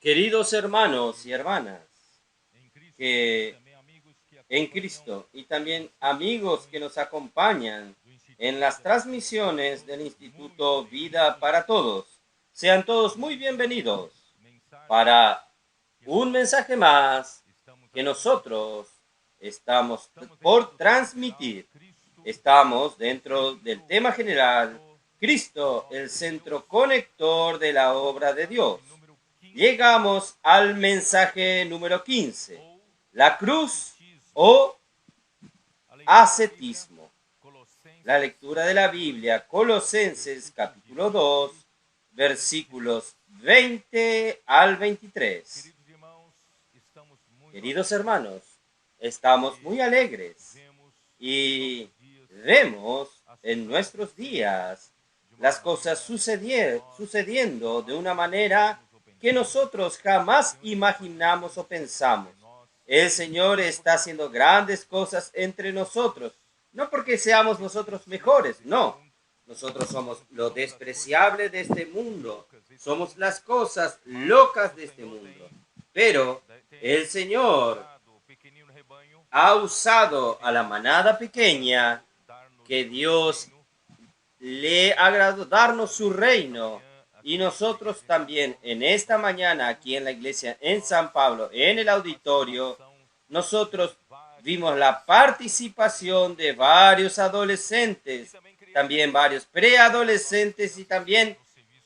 Queridos hermanos y hermanas, que en Cristo y también amigos que nos acompañan en las transmisiones del Instituto Vida para Todos, sean todos muy bienvenidos para un mensaje más que nosotros estamos por transmitir. Estamos dentro del tema general, Cristo, el centro conector de la obra de Dios. Llegamos al mensaje número 15, la cruz o ascetismo. La lectura de la Biblia, Colosenses capítulo 2, versículos 20 al 23. Queridos hermanos, estamos muy alegres y vemos en nuestros días las cosas sucediendo de una manera que nosotros jamás imaginamos o pensamos. El Señor está haciendo grandes cosas entre nosotros, no porque seamos nosotros mejores, no. Nosotros somos lo despreciable de este mundo, somos las cosas locas de este mundo, pero el Señor ha usado a la manada pequeña que Dios le agradó darnos su reino. Y nosotros también en esta mañana aquí en la iglesia en San Pablo, en el auditorio, nosotros vimos la participación de varios adolescentes, también varios preadolescentes y también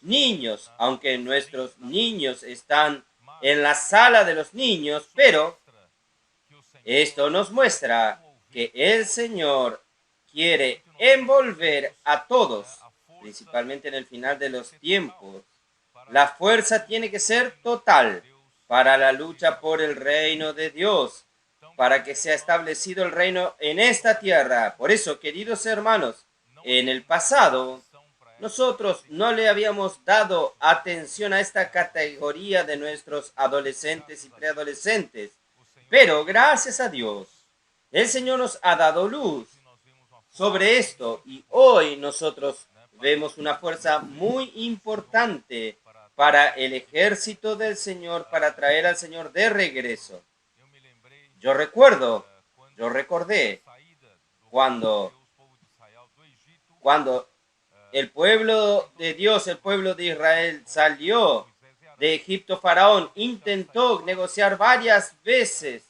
niños, aunque nuestros niños están en la sala de los niños, pero esto nos muestra que el Señor quiere envolver a todos, principalmente en el final de los tiempos. La fuerza tiene que ser total para la lucha por el reino de Dios, para que sea establecido el reino en esta tierra. Por eso, queridos hermanos, en el pasado nosotros no le habíamos dado atención a esta categoría de nuestros adolescentes y preadolescentes. Pero gracias a Dios, el Señor nos ha dado luz sobre esto y hoy nosotros vemos una fuerza muy importante para el ejército del Señor, para traer al Señor de regreso. Yo recordé cuando el pueblo de Dios, el pueblo de Israel salió de Egipto. Faraón intentó negociar varias veces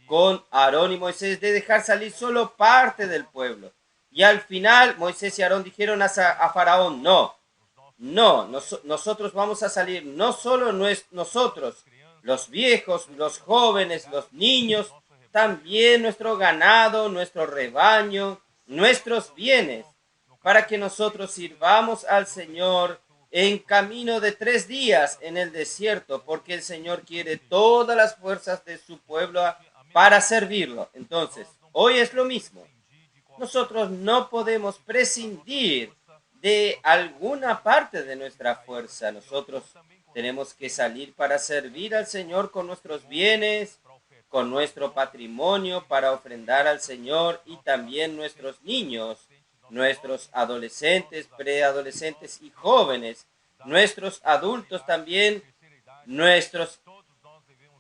con Aarón y Moisés de dejar salir solo parte del pueblo. Y al final Moisés y Aarón dijeron a Faraón, nosotros vamos a salir, no solo nosotros, los viejos, los jóvenes, los niños, también nuestro ganado, nuestro rebaño, nuestros bienes, para que nosotros sirvamos al Señor en camino de 3 días en el desierto, porque el Señor quiere todas las fuerzas de su pueblo para servirlo. Entonces, hoy es lo mismo. Nosotros no podemos prescindir de alguna parte de nuestra fuerza. Nosotros tenemos que salir para servir al Señor con nuestros bienes, con nuestro patrimonio, para ofrendar al Señor y también nuestros niños, nuestros adolescentes, preadolescentes y jóvenes, nuestros adultos también, nuestros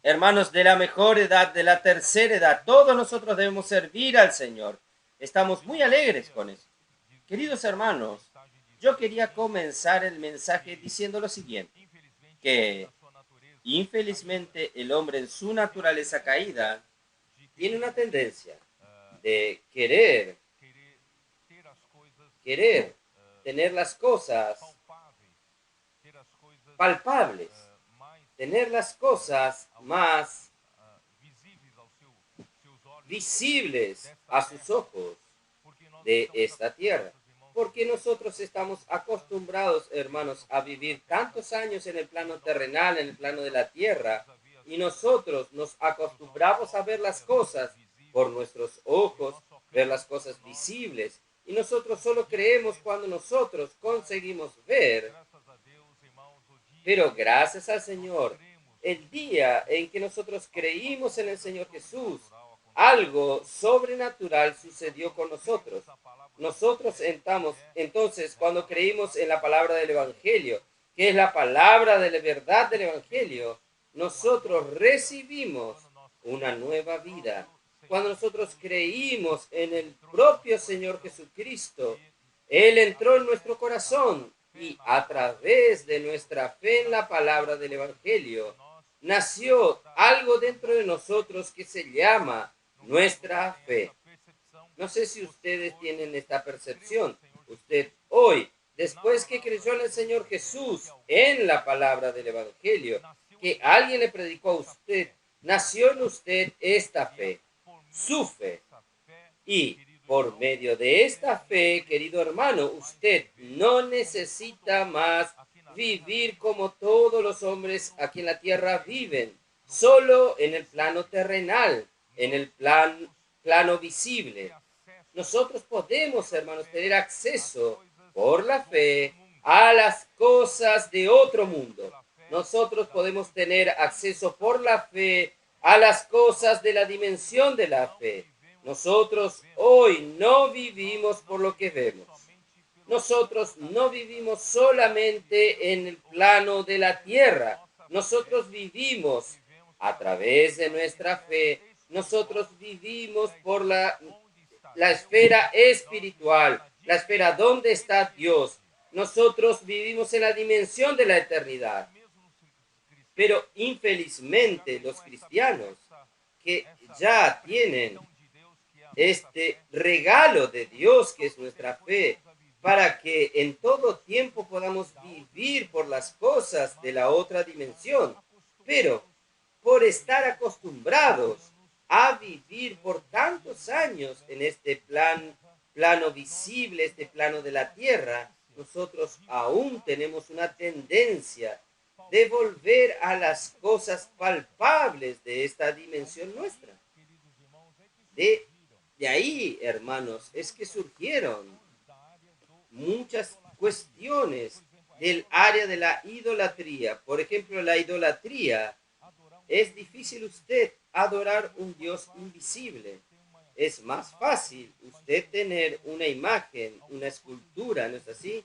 hermanos de la mejor edad, de la tercera edad. Todos nosotros debemos servir al Señor. Estamos muy alegres con eso. Queridos hermanos, yo quería comenzar el mensaje diciendo lo siguiente, que infelizmente el hombre en su naturaleza caída tiene una tendencia de querer tener las cosas palpables, tener las cosas más visibles a sus ojos de esta tierra. Porque nosotros estamos acostumbrados, hermanos, a vivir tantos años en el plano terrenal, en el plano de la tierra, y nosotros nos acostumbramos a ver las cosas por nuestros ojos, ver las cosas visibles, y nosotros solo creemos cuando nosotros conseguimos ver. Pero gracias al Señor, el día en que nosotros creímos en el Señor Jesús, algo sobrenatural sucedió con nosotros. Nosotros entonces, cuando creímos en la palabra del Evangelio, que es la palabra de la verdad del Evangelio, nosotros recibimos una nueva vida. Cuando nosotros creímos en el propio Señor Jesucristo, Él entró en nuestro corazón y a través de nuestra fe en la palabra del Evangelio, nació algo dentro de nosotros que se llama nuestra fe. No sé si ustedes tienen esta percepción. Usted hoy, después que creyó en el Señor Jesús, en la palabra del Evangelio, que alguien le predicó a usted, nació en usted esta fe, su fe. Y por medio de esta fe, querido hermano, usted no necesita más vivir como todos los hombres aquí en la tierra viven, solo en el plano terrenal, en el plano visible. Nosotros podemos, hermanos, tener acceso por la fe a las cosas de otro mundo. Nosotros podemos tener acceso por la fe a las cosas de la dimensión de la fe. Nosotros hoy no vivimos por lo que vemos. Nosotros no vivimos solamente en el plano de la tierra. Nosotros vivimos a través de nuestra fe. Nosotros vivimos por la esfera espiritual, la esfera donde está Dios. Nosotros vivimos en la dimensión de la eternidad. Pero infelizmente los cristianos que ya tienen este regalo de Dios que es nuestra fe, para que en todo tiempo podamos vivir por las cosas de la otra dimensión, pero por estar acostumbrados a vivir por tantos años en este plano visible, este plano de la tierra, nosotros aún tenemos una tendencia de volver a las cosas palpables de esta dimensión nuestra. De ahí, hermanos, es que surgieron muchas cuestiones del área de la idolatría. Por ejemplo, la idolatría. Es difícil usted adorar un Dios invisible. Es más fácil usted tener una imagen, una escultura, ¿no es así?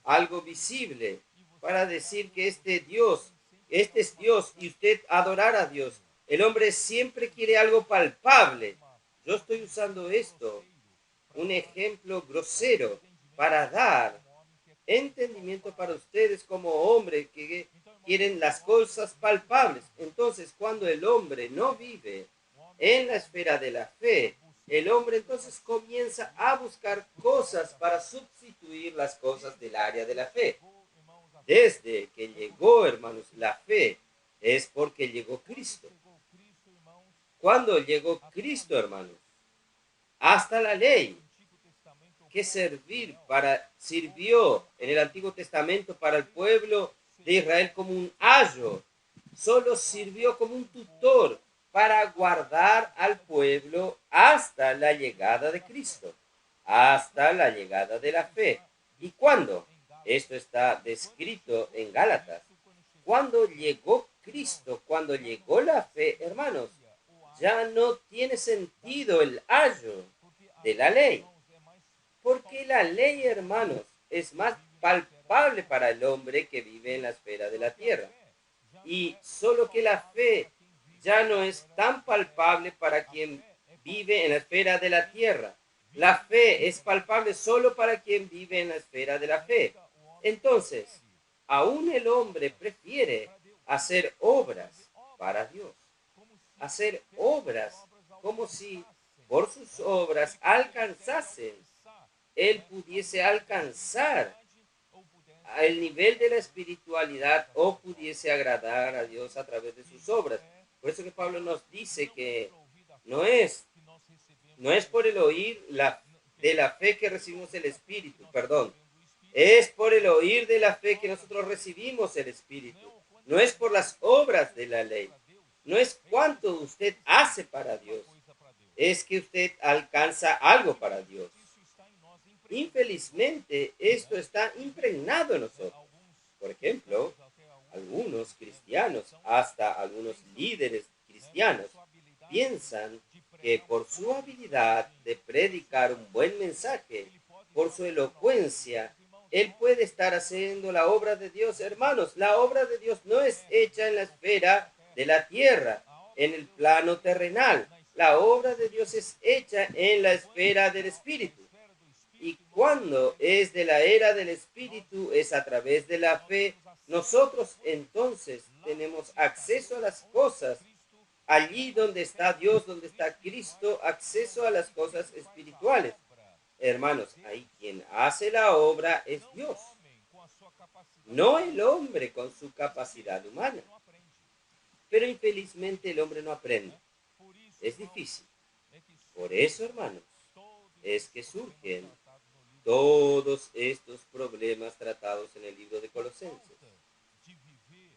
Algo visible para decir que este es Dios y usted adorar a Dios. El hombre siempre quiere algo palpable. Yo estoy usando esto, un ejemplo grosero, para dar entendimiento para ustedes como hombres que quieren las cosas palpables. Entonces, cuando el hombre no vive en la esfera de la fe, el hombre entonces comienza a buscar cosas para sustituir las cosas del área de la fe. Desde que llegó, hermanos, la fe, es porque llegó Cristo. Cuando llegó Cristo, hermanos, hasta la ley que sirvió en el Antiguo Testamento para el pueblo de Israel como un ayo, solo sirvió como un tutor para guardar al pueblo hasta la llegada de Cristo, hasta la llegada de la fe. ¿Y cuándo? Esto está descrito en Gálatas. Cuando llegó Cristo, cuando llegó la fe, hermanos, ya no tiene sentido el ayo de la ley. Porque la ley, hermanos, es más palpable para el hombre que vive en la esfera de la tierra. Y solo que la fe ya no es tan palpable para quien vive en la esfera de la tierra. La fe es palpable solo para quien vive en la esfera de la fe. Entonces, aún el hombre prefiere hacer obras para Dios. Hacer obras como si por sus obras alcanzasen él pudiese alcanzar el nivel de la espiritualidad o pudiese agradar a Dios a través de sus obras. Por eso que Pablo nos dice que no es por el oír de la fe que recibimos el Espíritu, perdón. Es por el oír de la fe que nosotros recibimos el Espíritu. No es por las obras de la ley. No es cuánto usted hace para Dios. Es que usted alcanza algo para Dios. Infelizmente, esto está impregnado en nosotros. Por ejemplo, algunos cristianos, hasta algunos líderes cristianos, piensan que por su habilidad de predicar un buen mensaje, por su elocuencia, él puede estar haciendo la obra de Dios. Hermanos, la obra de Dios no es hecha en la esfera de la tierra, en el plano terrenal. La obra de Dios es hecha en la esfera del Espíritu. Y cuando es de la era del Espíritu, es a través de la fe, nosotros entonces tenemos acceso a las cosas. Allí donde está Dios, donde está Cristo, acceso a las cosas espirituales. Hermanos, ahí quien hace la obra es Dios, no el hombre con su capacidad humana. Pero infelizmente el hombre no aprende. Es difícil. Por eso, hermanos, es que surgen todos estos problemas tratados en el libro de Colosenses.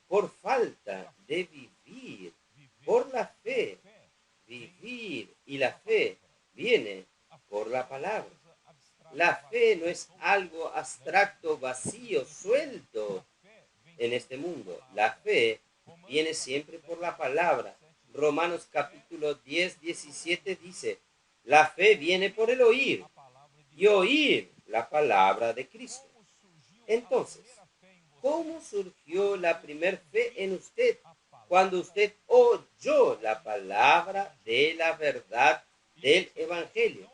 Por falta de vivir por la fe. Vivir y la fe viene por la palabra. La fe no es algo abstracto, vacío, suelto en este mundo. La fe viene siempre por la palabra. Romanos capítulo 10, 17 dice, la fe viene por el oír y oír la palabra de Cristo. Entonces, ¿cómo surgió la primer fe en usted? Cuando usted oyó la palabra de la verdad del Evangelio.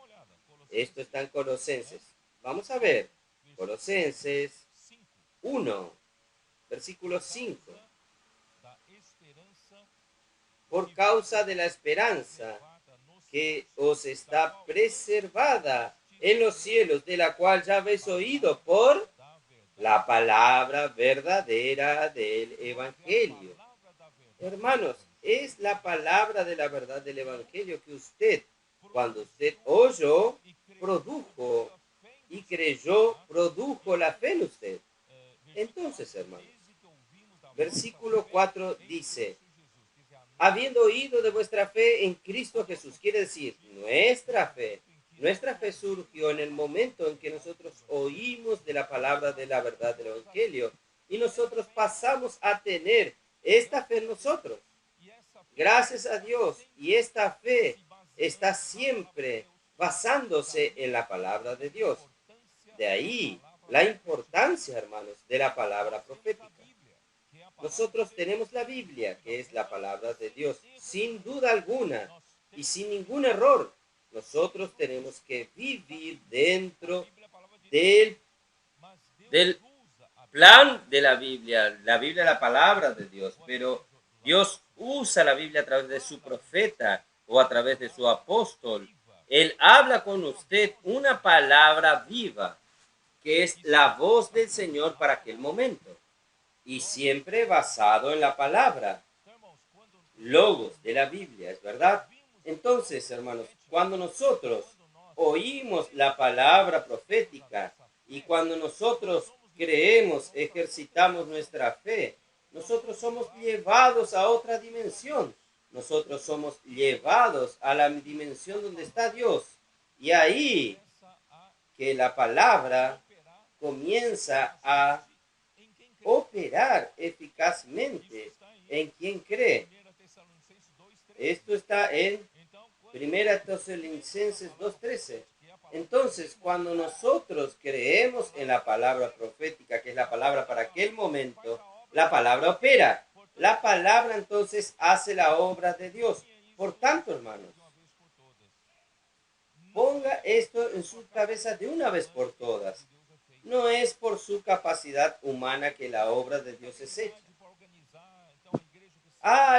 Esto está en Colosenses. Vamos a ver. Colosenses 1, versículo 5. Por causa de la esperanza que os está preservada en los cielos, de la cual ya habéis oído por la palabra verdadera del Evangelio. Hermanos, es la palabra de la verdad del Evangelio que usted, cuando usted oyó, produjo y creyó, produjo la fe en usted. Entonces, hermanos, versículo 4 dice, habiendo oído de vuestra fe en Cristo Jesús, quiere decir, nuestra fe surgió en el momento en que nosotros oímos de la palabra de la verdad del Evangelio y nosotros pasamos a tener esta fe en nosotros. Gracias a Dios. Y esta fe está siempre basándose en la palabra de Dios. De ahí la importancia, hermanos, de la palabra profética. Nosotros tenemos la Biblia, que es la palabra de Dios, sin duda alguna y sin ningún error. Nosotros tenemos que vivir dentro del plan de la Biblia es la palabra de Dios, pero Dios usa la Biblia a través de su profeta o a través de su apóstol. Él habla con usted una palabra viva, que es la voz del Señor para aquel momento, y siempre basado en la palabra, logos de la Biblia, ¿es verdad? Entonces, hermanos, cuando nosotros oímos la palabra profética y cuando nosotros creemos, ejercitamos nuestra fe, nosotros somos llevados a otra dimensión. Nosotros somos llevados a la dimensión donde está Dios. Y ahí que la palabra comienza a operar eficazmente en quien cree. Esto está en 1 Tesalonicenses 2:13. Entonces, cuando nosotros creemos en la palabra profética, que es la palabra para aquel momento, la palabra opera. La palabra entonces hace la obra de Dios. Por tanto, hermanos, ponga esto en su cabeza de una vez por todas. No es por su capacidad humana que la obra de Dios es hecha.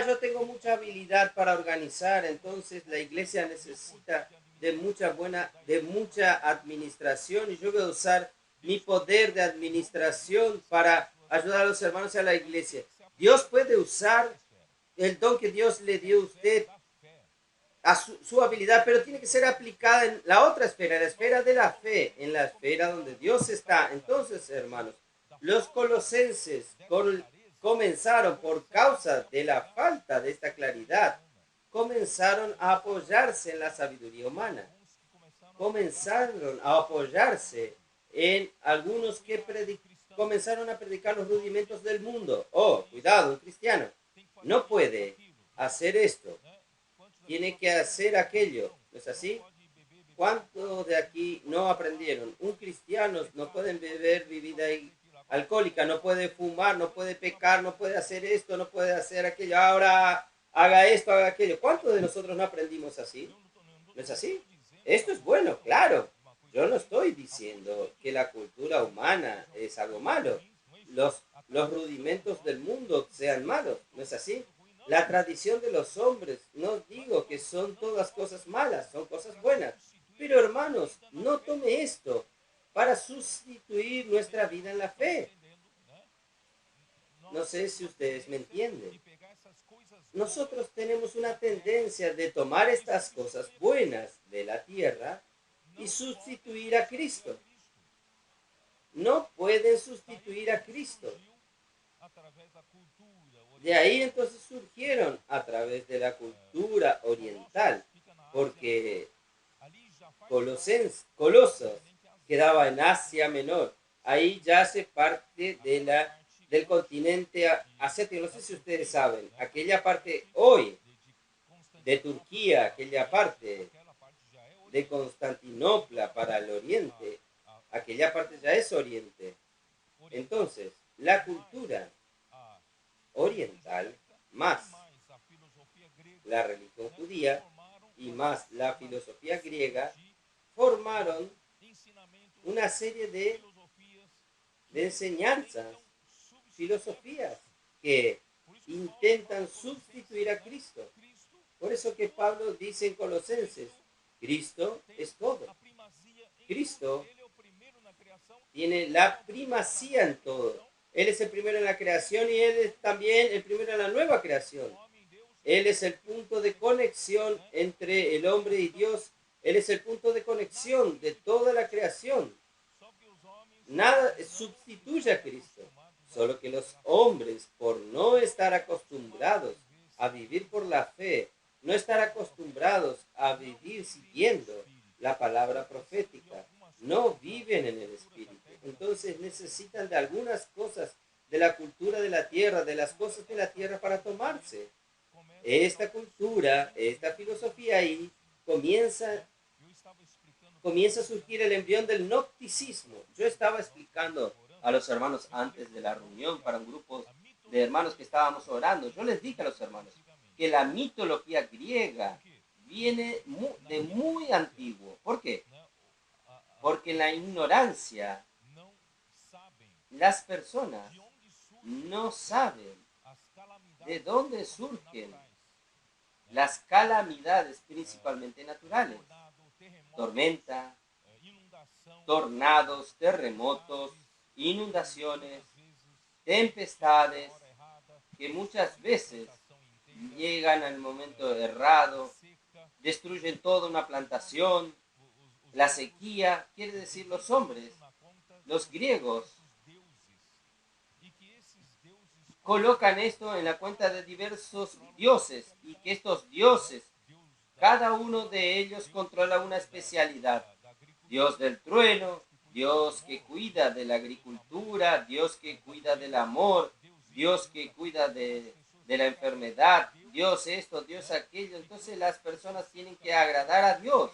Yo tengo mucha habilidad para organizar, entonces la iglesia necesita de mucha administración y yo voy a usar mi poder de administración para ayudar a los hermanos y a la iglesia. Dios puede usar el don que Dios le dio a usted, a su habilidad, pero tiene que ser aplicada en la otra esfera, en la esfera de la fe, en la esfera donde Dios está. Entonces, hermanos, los colosenses comenzaron por causa de la falta de esta claridad, comenzaron a apoyarse en la sabiduría humana, comenzaron a apoyarse en algunos que comenzaron a predicar los rudimentos del mundo. Cuidado, un cristiano no puede hacer esto, tiene que hacer aquello, ¿no es así? ¿Cuántos de aquí no aprendieron? Un cristiano no puede beber bebida alcohólica, no puede fumar, no puede pecar, no puede hacer esto, no puede hacer aquello, ahora haga esto, haga aquello. ¿Cuántos de nosotros no aprendimos así? ¿No es así? Esto es bueno, claro. Yo no estoy diciendo que la cultura humana es algo malo. Los rudimentos del mundo sean malos, ¿no es así? La tradición de los hombres, no digo que son todas cosas malas, son cosas buenas. Pero hermanos, no tome esto para sustituir nuestra vida en la fe. No sé si ustedes me entienden. Nosotros tenemos una tendencia de tomar estas cosas buenas de la tierra y sustituir a Cristo. No pueden sustituir a Cristo. De ahí entonces surgieron a través de la cultura oriental, porque Colosos quedaba en Asia Menor. Ahí ya hace parte del continente asiático. No sé si ustedes saben, aquella parte hoy de Turquía, aquella parte de Constantinopla para el oriente, aquella parte ya es oriente. Entonces, la cultura oriental más la religión judía y más la filosofía griega formaron una serie de enseñanzas, filosofías que intentan sustituir a Cristo. Por eso que Pablo dice en Colosenses, Cristo es todo. Cristo tiene la primacía en todo. Él es el primero en la creación y Él es también el primero en la nueva creación. Él es el punto de conexión entre el hombre y Dios. Él es el punto de conexión de toda la creación. Nada sustituye a Cristo. Solo que los hombres, por no estar acostumbrados a vivir por la fe, no estar acostumbrados a vivir siguiendo la palabra profética, no viven en el Espíritu. Entonces necesitan de algunas cosas de la cultura de la tierra, de las cosas de la tierra para tomarse. Esta cultura, esta filosofía ahí comienza a surgir el embrión del gnosticismo. Yo estaba explicando a los hermanos antes de la reunión para un grupo de hermanos que estábamos orando. Yo les dije a los hermanos que la mitología griega viene de muy antiguo. ¿Por qué? Porque en la ignorancia las personas no saben de dónde surgen las calamidades principalmente naturales. Tormenta, tornados, terremotos, inundaciones, tempestades, que muchas veces llegan al momento errado, destruyen toda una plantación. La sequía, quiere decir los hombres, los griegos, colocan esto en la cuenta de diversos dioses y que estos dioses, cada uno de ellos controla una especialidad. Dios del trueno, Dios que cuida de la agricultura, Dios que cuida del amor, Dios que cuida de la enfermedad, Dios esto, Dios aquello. Entonces las personas tienen que agradar a Dios,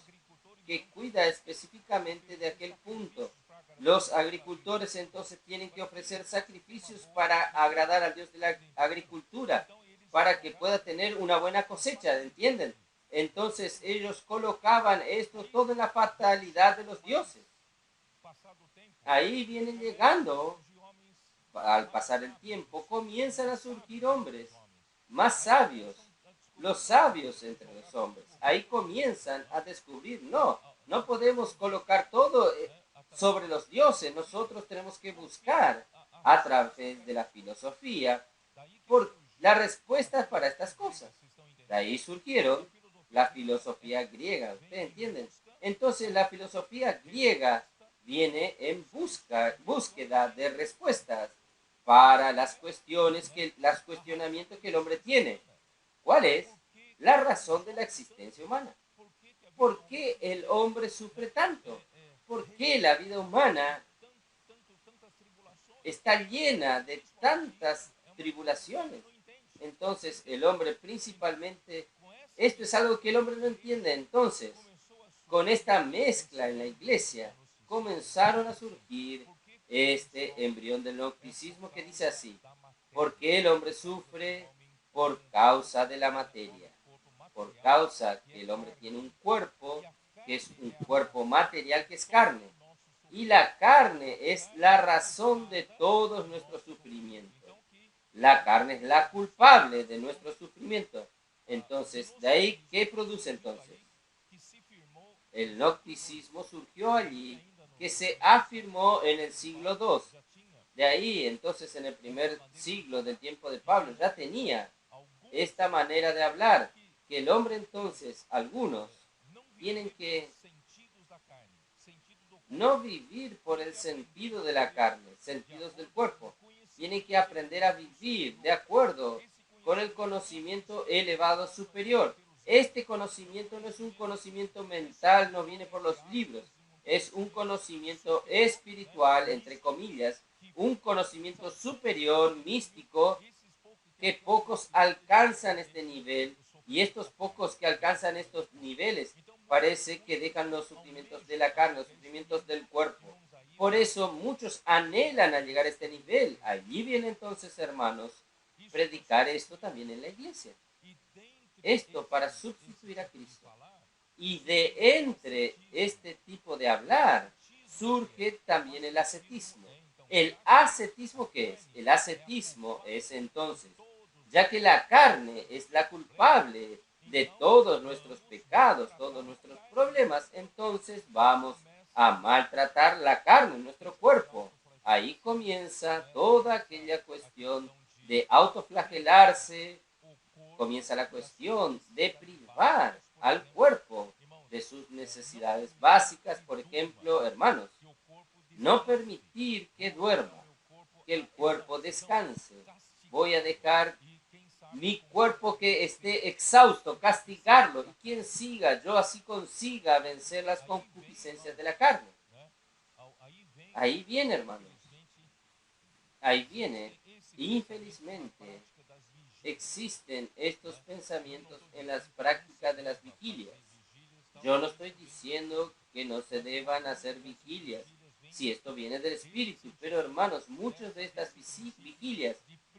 que cuida específicamente de aquel punto. Los agricultores entonces tienen que ofrecer sacrificios para agradar al Dios de la agricultura, para que pueda tener una buena cosecha, ¿entienden? Entonces ellos colocaban esto todo en la fatalidad de los dioses. Ahí vienen llegando, al pasar el tiempo, comienzan a surgir hombres más sabios, los sabios entre los hombres. Ahí comienzan a descubrir, no podemos colocar todo sobre los dioses, nosotros tenemos que buscar a través de la filosofía por las respuestas para estas cosas. De ahí surgieron la filosofía griega, ¿ustedes entienden? Entonces la filosofía griega viene en búsqueda de respuestas para los cuestionamientos que el hombre tiene. ¿Cuál es la razón de la existencia humana? ¿Por qué el hombre sufre tanto? ¿Por qué la vida humana está llena de tantas tribulaciones? Entonces el hombre principalmente, esto es algo que el hombre no entiende. Entonces, con esta mezcla en la iglesia, comenzaron a surgir este embrión del gnosticismo que dice así: ¿por qué el hombre sufre? Por causa de la materia, por causa que el hombre tiene un cuerpo, que es un cuerpo material, que es carne. Y la carne es la razón de todos nuestros sufrimientos. La carne es la culpable de nuestro sufrimiento. Entonces, ¿de ahí qué produce entonces? El gnosticismo surgió allí, que se afirmó en el siglo II. De ahí, entonces, en el primer siglo del tiempo de Pablo, ya tenía esta manera de hablar, que el hombre entonces, algunos, tienen que no vivir por el sentido de la carne, sentidos del cuerpo. Tienen que aprender a vivir de acuerdo con el conocimiento elevado superior. Este conocimiento no es un conocimiento mental, no viene por los libros, es un conocimiento espiritual, entre comillas, un conocimiento superior, místico, que pocos alcanzan este nivel, y estos pocos que alcanzan estos niveles parece que dejan los sufrimientos de la carne, los sufrimientos del cuerpo. Por eso muchos anhelan a llegar a este nivel. Allí viene entonces, hermanos, predicar esto también en la iglesia. Esto para sustituir a Cristo. Y de entre este tipo de hablar surge también el ascetismo. ¿El ascetismo qué es? El ascetismo es entonces, ya que la carne es la culpable de todos nuestros pecados, todos nuestros problemas, entonces vamos a maltratar la carne, nuestro cuerpo. Ahí comienza toda aquella cuestión de autoflagelarse, comienza la cuestión de privar al cuerpo de sus necesidades básicas. Por ejemplo, hermanos, no permitir que duerma, que el cuerpo descanse. Voy a dejar mi cuerpo que esté exhausto, castigarlo, y quien siga, yo así consiga vencer las concupiscencias de la carne. Ahí viene, hermanos, ahí viene, infelizmente, existen estos pensamientos en las prácticas de las vigilias. Yo no estoy diciendo que no se deban hacer vigilias, si esto viene del espíritu, pero hermanos, muchas de estas vigilias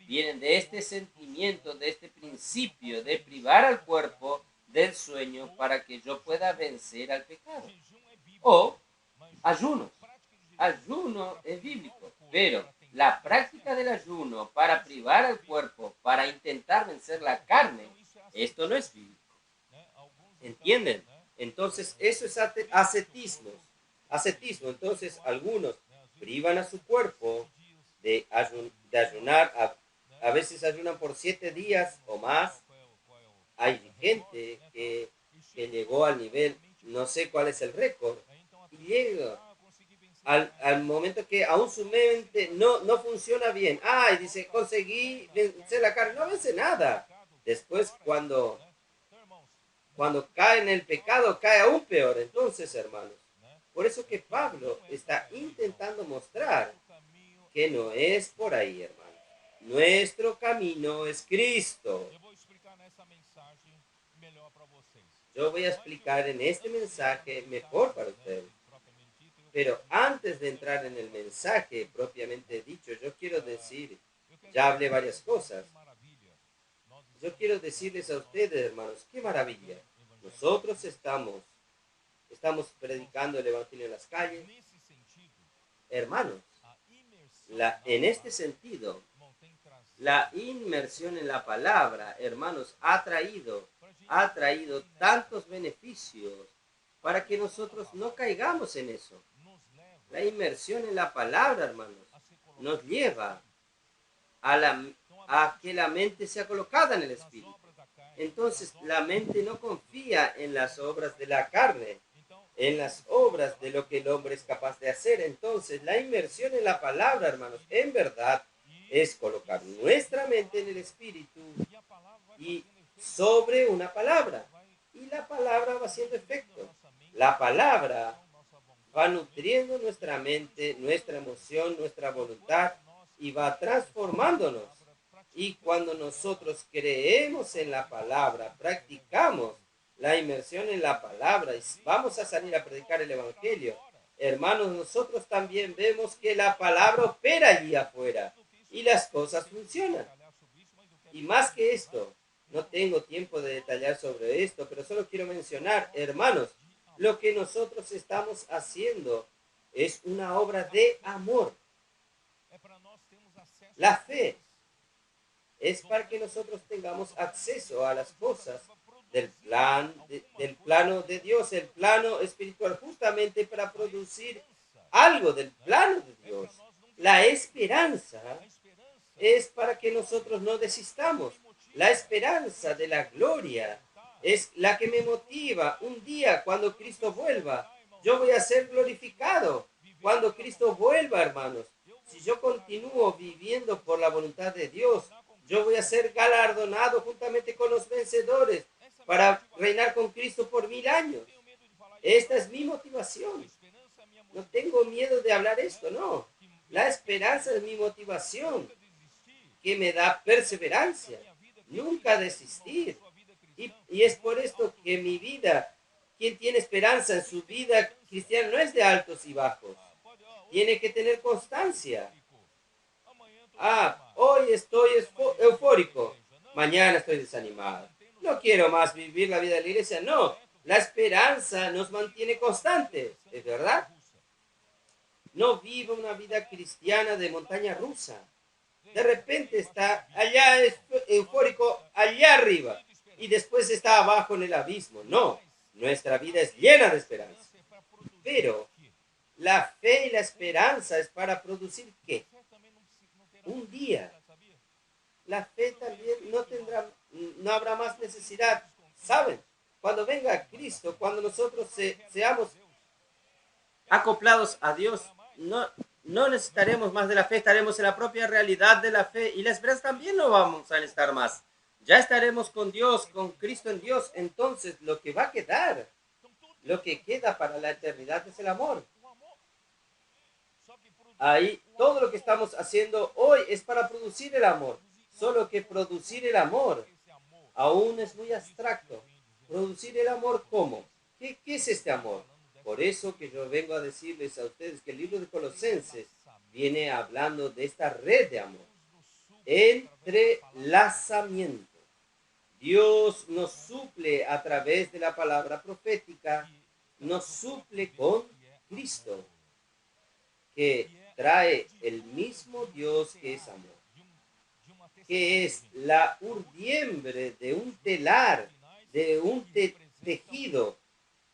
vienen de este sentimiento, de este principio de privar al cuerpo del sueño para que yo pueda vencer al pecado. O ayunos. Ayuno es bíblico, pero la práctica del ayuno para privar al cuerpo, para intentar vencer la carne, esto no es bíblico. ¿Entienden? Entonces, eso es ascetismo. Ascetismo. Entonces, algunos privan a su cuerpo de ayunar, a veces ayunan por 7 días o más. Hay gente que llegó al nivel, no sé cuál es el récord, y llega al momento que aún su mente no funciona bien. Y dice, conseguí vencer la carne. No vence nada. Después, cuando cae en el pecado, cae aún peor. Entonces, hermanos, por eso que Pablo está intentando mostrar que no es por ahí, hermanos. Nuestro camino es Cristo. Yo voy a explicar en este mensaje mejor para ustedes. Pero antes de entrar en el mensaje propiamente dicho, yo quiero decir, ya hablé varias cosas. Yo quiero decirles a ustedes, hermanos, qué maravilla. Nosotros estamos predicando el Evangelio en las calles. Hermanos, en este sentido, la inmersión en la palabra, hermanos, ha traído tantos beneficios para que nosotros no caigamos en eso. La inmersión en la palabra, hermanos, nos lleva a que la mente sea colocada en el Espíritu. Entonces, la mente no confía en las obras de la carne, en las obras de lo que el hombre es capaz de hacer. Entonces, la inmersión en la palabra, hermanos, en verdad, es colocar nuestra mente en el Espíritu y sobre una palabra. Y la palabra va haciendo efecto. La palabra va nutriendo nuestra mente, nuestra emoción, nuestra voluntad y va transformándonos. Y cuando nosotros creemos en la palabra, practicamos la inmersión en la palabra y vamos a salir a predicar el Evangelio, hermanos, nosotros también vemos que la palabra opera allí afuera y las cosas funcionan. Y más que esto, no tengo tiempo de detallar sobre esto, pero solo quiero mencionar, hermanos, lo que nosotros estamos haciendo es una obra de amor. La fe es para que nosotros tengamos acceso a las cosas del plano de Dios, el plano espiritual, justamente para producir algo del plano de Dios. La esperanza es para que nosotros no desistamos. La esperanza de la gloria es la que me motiva. Un día cuando Cristo vuelva, yo voy a ser glorificado. Cuando Cristo vuelva, hermanos, si yo continúo viviendo por la voluntad de Dios, yo voy a ser galardonado juntamente con los vencedores para reinar con Cristo por 1000 años. Esta es mi motivación. No tengo miedo de hablar esto, no. La esperanza es mi motivación, que me da perseverancia, nunca desistir. Y es por esto que mi vida, quien tiene esperanza en su vida cristiana, no es de altos y bajos. Tiene que tener constancia. Hoy estoy eufórico, mañana estoy desanimado. No quiero más vivir la vida de la iglesia. No, la esperanza nos mantiene constantes, ¿es verdad? No viva una vida cristiana de montaña rusa. De repente está allá eufórico, allá arriba, y después está abajo en el abismo. No, nuestra vida es llena de esperanza. Pero la fe y la esperanza es para producir ¿qué? Un día. La fe también no habrá más necesidad. ¿Saben? Cuando venga Cristo, cuando nosotros seamos acoplados a Dios, no necesitaremos más de la fe, estaremos en la propia realidad de la fe, y la esperanza también no vamos a necesitar más. Ya estaremos con Dios, con Cristo en Dios. Entonces lo que va a quedar, lo que queda para la eternidad es el amor. Ahí todo lo que estamos haciendo hoy es para producir el amor. Solo que producir el amor aún es muy abstracto. Producir el amor, ¿cómo? ¿Qué es este amor? Por eso que yo vengo a decirles a ustedes que el libro de Colosenses viene hablando de esta red de amor. Entrelazamiento. Dios nos suple a través de la palabra profética, nos suple con Cristo, que trae el mismo Dios que es amor, que es la urdiembre de un telar, de un tejido.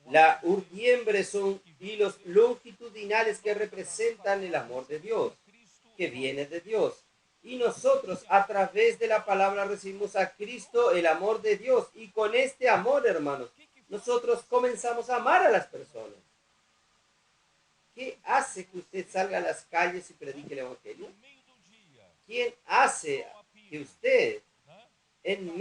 La urdiembre son hilos longitudinales que representan el amor de Dios, que viene de Dios. Y nosotros a través de la palabra recibimos a Cristo, el amor de Dios. Y con este amor, hermanos, nosotros comenzamos a amar a las personas. ¿Qué hace que usted salga a las calles y predique el evangelio? ¿Quién hace que usted en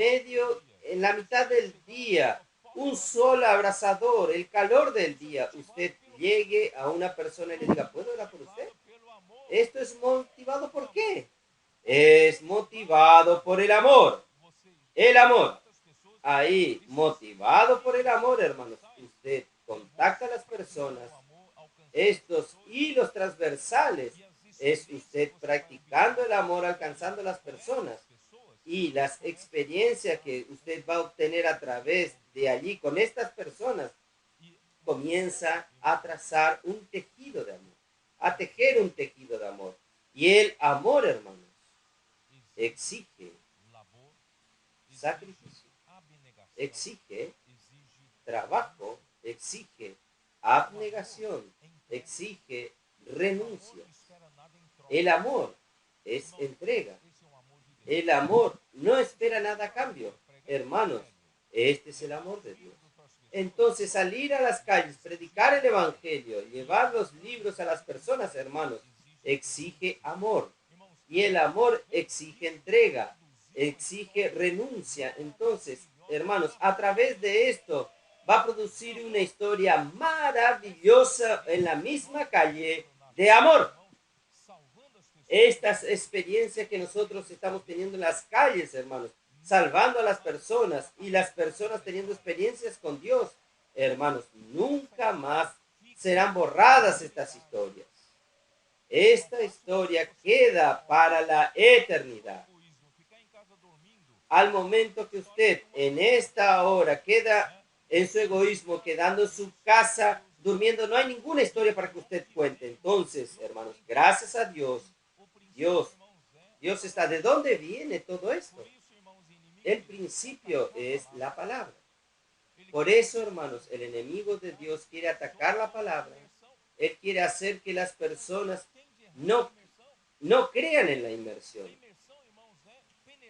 la mitad del día, un sol abrasador, el calor del día, usted llegue a una persona y le diga, ¿puedo orar por usted? Esto es motivado ¿por qué? Es motivado por el amor. El amor. Ahí, motivado por el amor, hermanos, usted contacta a las personas. Estos hilos transversales es usted practicando el amor, alcanzando a las personas. Y las experiencias que usted va a obtener a través de allí con estas personas, comienza a trazar un tejido de amor, a tejer un tejido de amor. Y el amor, hermanos, exige sacrificio, exige trabajo, exige abnegación, exige renuncia. El amor es entrega. El amor no espera nada a cambio. Hermanos, este es el amor de Dios. Entonces, salir a las calles, predicar el evangelio, llevar los libros a las personas, hermanos, exige amor. Y el amor exige entrega, exige renuncia. Entonces, hermanos, a través de esto va a producir una historia maravillosa en la misma calle de amor. Estas experiencias que nosotros estamos teniendo en las calles, hermanos, salvando a las personas y las personas teniendo experiencias con Dios, hermanos, nunca más serán borradas estas historias. Esta historia queda para la eternidad. Al momento que usted en esta hora queda en su egoísmo, quedando en su casa, durmiendo, no hay ninguna historia para que usted cuente. Entonces, hermanos, gracias a Dios, Dios, Dios está. ¿De dónde viene todo esto? El principio es la palabra. Por eso, hermanos, el enemigo de Dios quiere atacar la palabra. Él quiere hacer que las personas no crean en la inmersión.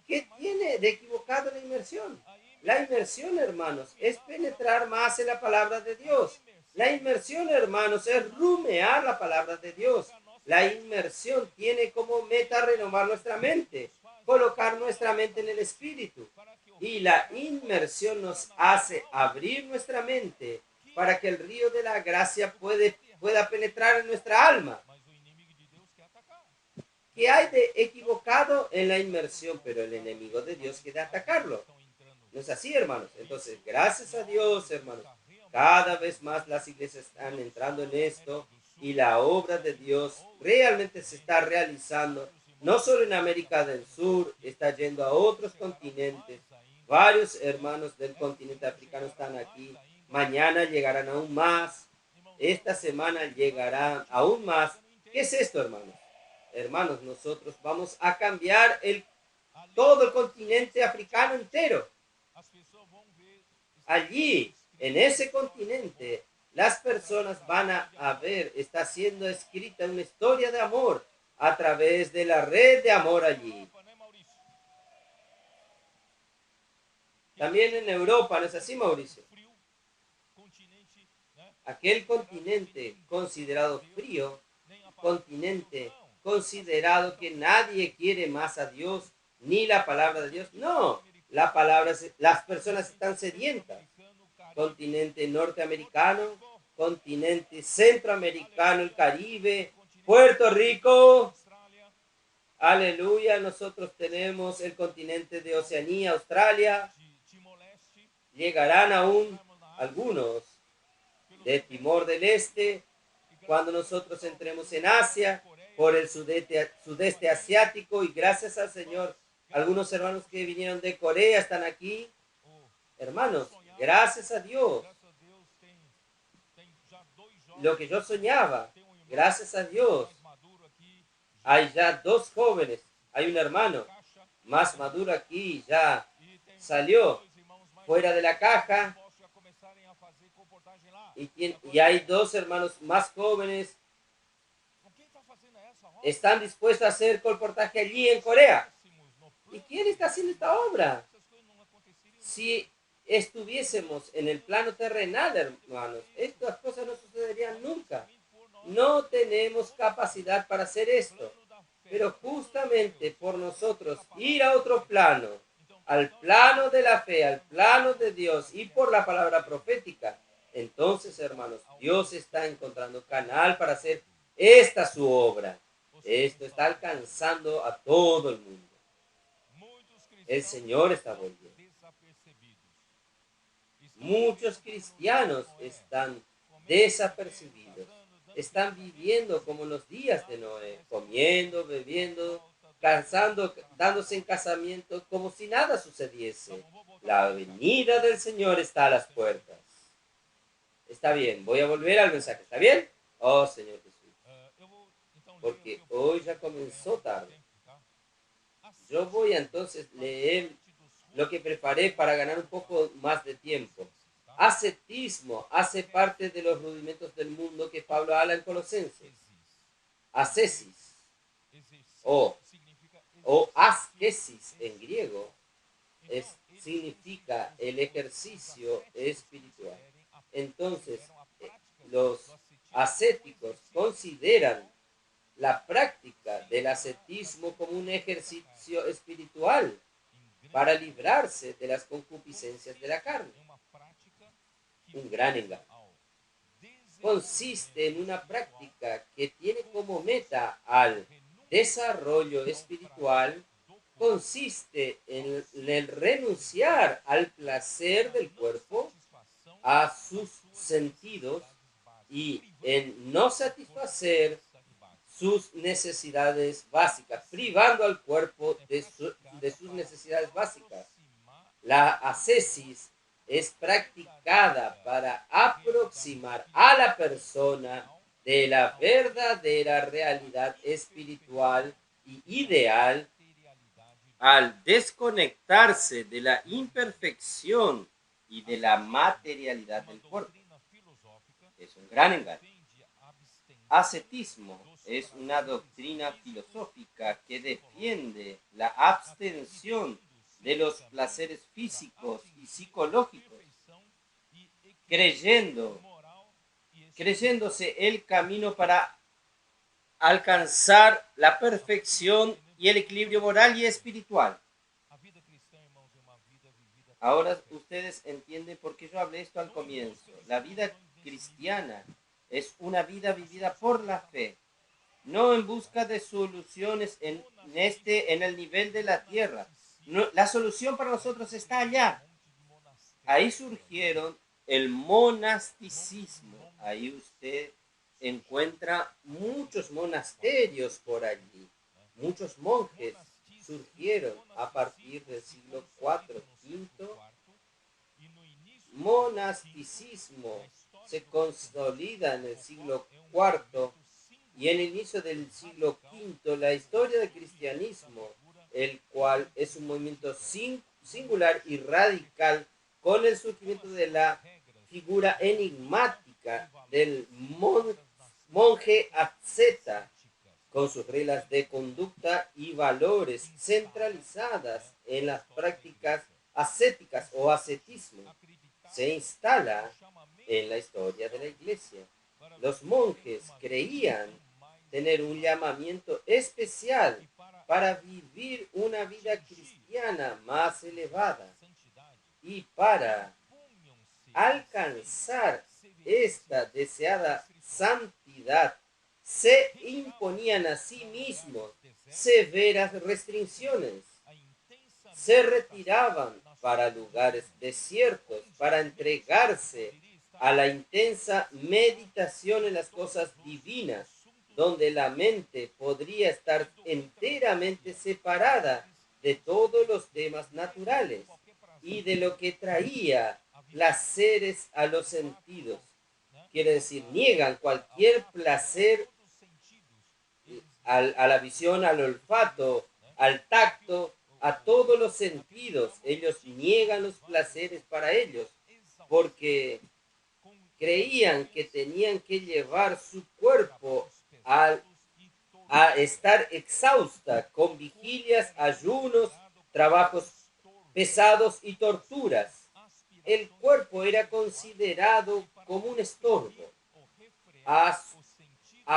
¿Qué tiene de equivocado la inmersión? La inmersión, hermanos, es penetrar más en la palabra de Dios. La inmersión, hermanos, es rumear la palabra de Dios. La inmersión tiene como meta renovar nuestra mente, colocar nuestra mente en el Espíritu. Y la inmersión nos hace abrir nuestra mente para que el río de la gracia pueda penetrar en nuestra alma. ¿Qué hay de equivocado en la inmersión? Pero el enemigo de Dios quiere atacarlo. ¿No es así, hermanos? Entonces, gracias a Dios, hermanos, cada vez más las iglesias están entrando en esto y la obra de Dios realmente se está realizando, no solo en América del Sur, está yendo a otros continentes. Varios hermanos del continente africano están aquí. Mañana llegarán aún más. Esta semana llegarán aún más. ¿Qué es esto, hermanos? Hermanos, nosotros vamos a cambiar todo el continente africano entero. Allí, en ese continente, las personas van a ver, está siendo escrita una historia de amor a través de la red de amor allí. También en Europa, ¿no es así, Mauricio? Aquel continente considerado frío, continente considerado que nadie quiere más a Dios, ni la palabra de Dios. No, las personas están sedientas. Continente norteamericano, continente centroamericano, el Caribe, Puerto Rico. Aleluya, nosotros tenemos el continente de Oceanía, Australia. Llegarán aún algunos de Timor del Este, cuando nosotros entremos en Asia, por el sudeste asiático, y gracias al Señor, algunos hermanos que vinieron de Corea están aquí. Hermanos, gracias a Dios. Lo que yo soñaba, gracias a Dios. Hay ya 2 jóvenes, hay un hermano más maduro aquí, ya salió fuera de la caja, y hay 2 hermanos más jóvenes, están dispuestos a hacer colportaje allí en Corea. ¿Y quién está haciendo esta obra? Si estuviésemos en el plano terrenal, hermanos, estas cosas no sucederían nunca. No tenemos capacidad para hacer esto. Pero justamente por nosotros ir a otro plano, al plano de la fe, al plano de Dios y por la palabra profética, entonces, hermanos, Dios está encontrando canal para hacer esta su obra. Esto está alcanzando a todo el mundo. El Señor está volviendo. Muchos cristianos están desapercibidos. Están viviendo como en los días de Noé, comiendo, bebiendo, cansando, dándose en casamiento como si nada sucediese. La venida del Señor está a las puertas. Está bien, voy a volver al mensaje. ¿Está bien? Oh, Señor Jesús. Porque hoy ya comenzó tarde. Yo voy a entonces leer lo que preparé para ganar un poco más de tiempo. Ascetismo hace parte de los rudimentos del mundo que Pablo habla en Colosenses. Ascesis o ascesis en griego significa el ejercicio espiritual. Entonces, los ascéticos consideran la práctica del ascetismo como un ejercicio espiritual para librarse de las concupiscencias de la carne. Un gran engaño. Consiste en una práctica que tiene como meta al desarrollo espiritual, consiste en el renunciar al placer del cuerpo, a sus sentidos, y en no satisfacer sus necesidades básicas, privando al cuerpo de sus necesidades básicas. La ascesis es practicada para aproximar a la persona de la verdadera realidad espiritual y ideal al desconectarse de la imperfección y de la materialidad del cuerpo. Es un gran engaño. Ascetismo es una doctrina filosófica que defiende la abstención de los placeres físicos y psicológicos, creyéndose el camino para alcanzar la perfección y el equilibrio moral y espiritual. Ahora ustedes entienden por qué yo hablé esto al comienzo. La vida cristiana es una vida vivida por la fe, no en busca de soluciones en el nivel de la tierra. No, la solución para nosotros está allá. Ahí surgieron el monasticismo. Ahí usted encuentra muchos monasterios por allí. Muchos monjes surgieron a partir del siglo IV, V. Monasticismo se consolida en el siglo IV y en el inicio del siglo V la historia del cristianismo, el cual es un movimiento singular y radical con el surgimiento de la figura enigmática del monje asceta, con sus reglas de conducta y valores centralizadas en las prácticas ascéticas o ascetismo, se instala en la historia de la iglesia. Los monjes creían tener un llamamiento especial para vivir una vida cristiana más elevada, y para alcanzar esta deseada santidad se imponían a sí mismos severas restricciones. Se retiraban para lugares desiertos para entregarse a la intensa meditación en las cosas divinas, donde la mente podría estar enteramente separada de todos los temas naturales y de lo que traía placeres a los sentidos. Quiere decir, niegan cualquier placer a la visión, al olfato, al tacto, a todos los sentidos. Ellos niegan los placeres para ellos, porque creían que tenían que llevar su cuerpo a estar exhausta con vigilias, ayunos, trabajos pesados y torturas. El cuerpo era considerado como un estorbo a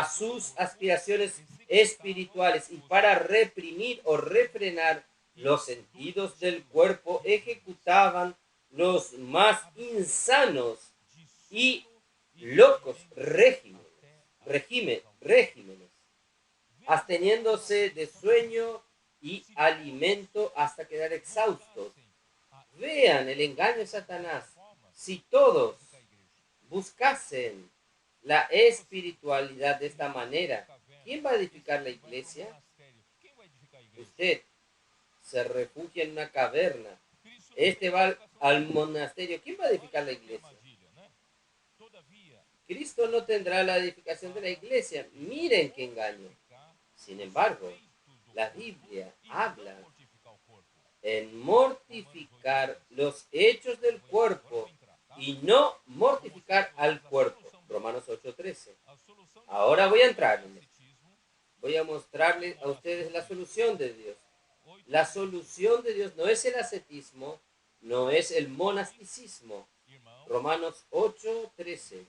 sus aspiraciones espirituales, y para reprimir o refrenar los sentidos del cuerpo ejecutaban los más insanos y locos regímenes, absteniéndose de sueño y alimento hasta quedar exhaustos. Vean el engaño de Satanás. Si todos buscasen la espiritualidad de esta manera, ¿quién va a edificar la iglesia? Usted se refugia en una caverna. Este va al monasterio. ¿Quién va a edificar la iglesia? Cristo no tendrá la edificación de la iglesia. Miren qué engaño. Sin embargo, la Biblia habla en mortificar los hechos del cuerpo y no mortificar al cuerpo. Romanos 8:13. Ahora voy a entrar en esto. Voy a mostrarles a ustedes la solución de Dios. La solución de Dios no es el ascetismo, no es el monasticismo. Romanos 8:13.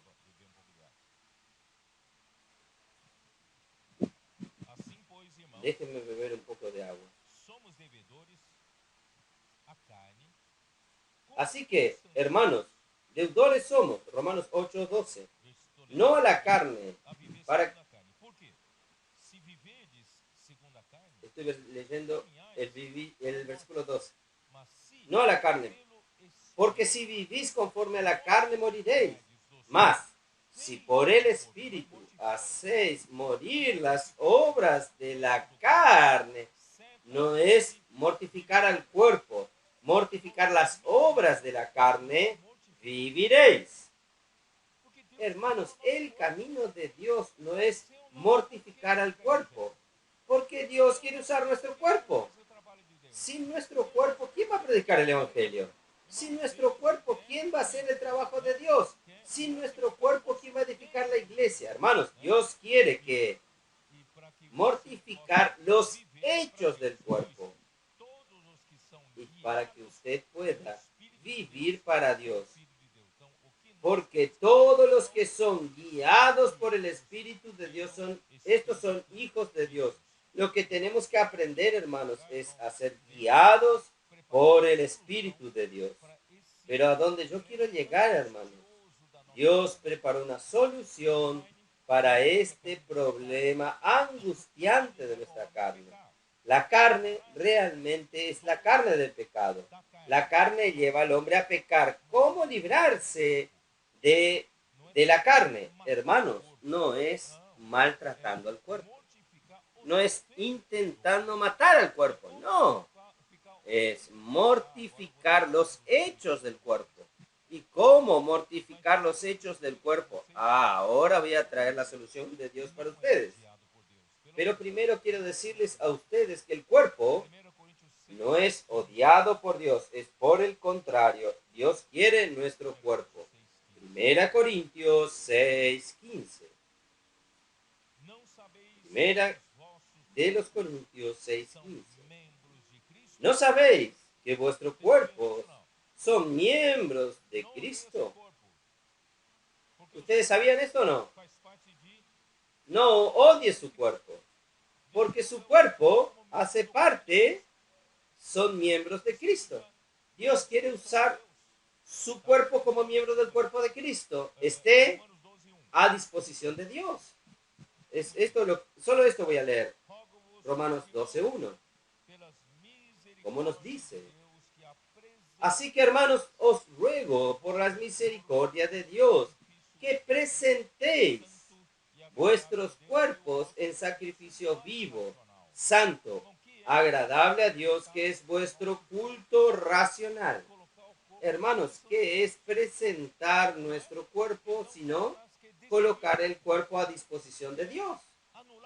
Déjenme beber un poco de agua. Así que, hermanos, deudores somos, Romanos 8:12, no a la carne, para... Estoy leyendo el versículo 12. No a la carne, porque si vivís conforme a la carne moriréis. Mas, si por el Espíritu hacéis morir las obras de la carne, no es mortificar al cuerpo, mortificar las obras de la carne, viviréis. Hermanos, el camino de Dios no es mortificar al cuerpo, porque Dios quiere usar nuestro cuerpo. Sin nuestro cuerpo, ¿quién va a predicar el Evangelio? Sin nuestro cuerpo, ¿quién va a hacer el trabajo de Dios? Sin nuestro cuerpo, ¿quién va a edificar la iglesia? Hermanos, Dios quiere que mortificar los hechos del cuerpo y para que usted pueda vivir para Dios. Porque todos los que son guiados por el Espíritu de Dios estos son hijos de Dios. Lo que tenemos que aprender, hermanos, es a ser guiados por el Espíritu de Dios. Pero a donde yo quiero llegar, hermanos, Dios preparó una solución para este problema angustiante de nuestra carne. La carne realmente es la carne del pecado. La carne lleva al hombre a pecar. ¿Cómo librarse de la carne? Hermanos, no es maltratando al cuerpo. No es intentando matar al cuerpo. No. Es mortificar los hechos del cuerpo. ¿Y cómo mortificar los hechos del cuerpo? Ahora voy a traer la solución de Dios para ustedes. Pero primero quiero decirles a ustedes que el cuerpo no es odiado por Dios, es por el contrario, Dios quiere nuestro cuerpo. 1 Corintios 6:15. Primera de los Corintios 6:15. ¿No sabéis que vuestros cuerpos son miembros de Cristo? ¿Ustedes sabían esto o no? No odie su cuerpo, porque su cuerpo hace parte, son miembros de Cristo. Dios quiere usar su cuerpo como miembro del cuerpo de Cristo. Esté a disposición de Dios. Solo esto voy a leer. Romanos 12:1. ¿Cómo nos dice? Así que, hermanos, os ruego por las misericordias de Dios que presentéis vuestros cuerpos en sacrificio vivo, santo, agradable a Dios, que es vuestro culto racional. Hermanos, ¿qué es presentar nuestro cuerpo, sino colocar el cuerpo a disposición de Dios?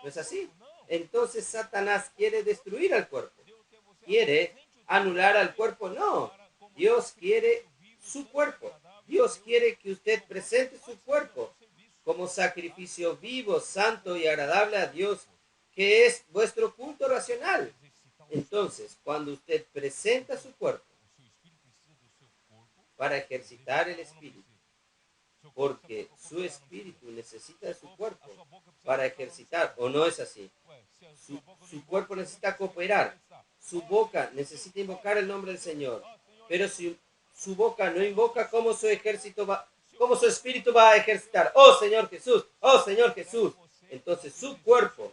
¿No es así? Entonces Satanás quiere destruir al cuerpo. ¿Quiere anular al cuerpo? No. Dios quiere su cuerpo. Dios quiere que usted presente su cuerpo como sacrificio vivo, santo y agradable a Dios, que es vuestro culto racional. Entonces, cuando usted presenta su cuerpo para ejercitar el espíritu, porque su espíritu necesita de su cuerpo para ejercitar, ¿o no es así? Su cuerpo necesita cooperar, su boca necesita invocar el nombre del Señor, pero si su boca no invoca, ¿cómo su espíritu va a ejercitar? Oh Señor Jesús, oh Señor Jesús. Entonces su cuerpo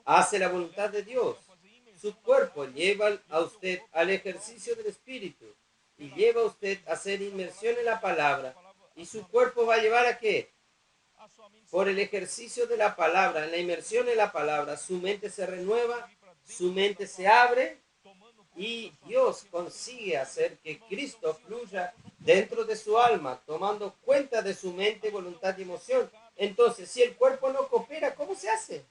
hace la voluntad de Dios. Su cuerpo lleva a usted al ejercicio del espíritu y lleva a usted a hacer inmersión en la palabra. ¿Y su cuerpo va a llevar a qué? Por el ejercicio de la palabra, en la inmersión en la palabra, su mente se renueva, su mente se abre y Dios consigue hacer que Cristo fluya dentro de su alma, tomando cuenta de su mente, voluntad y emoción. Entonces, si el cuerpo no coopera, ¿cómo se hace?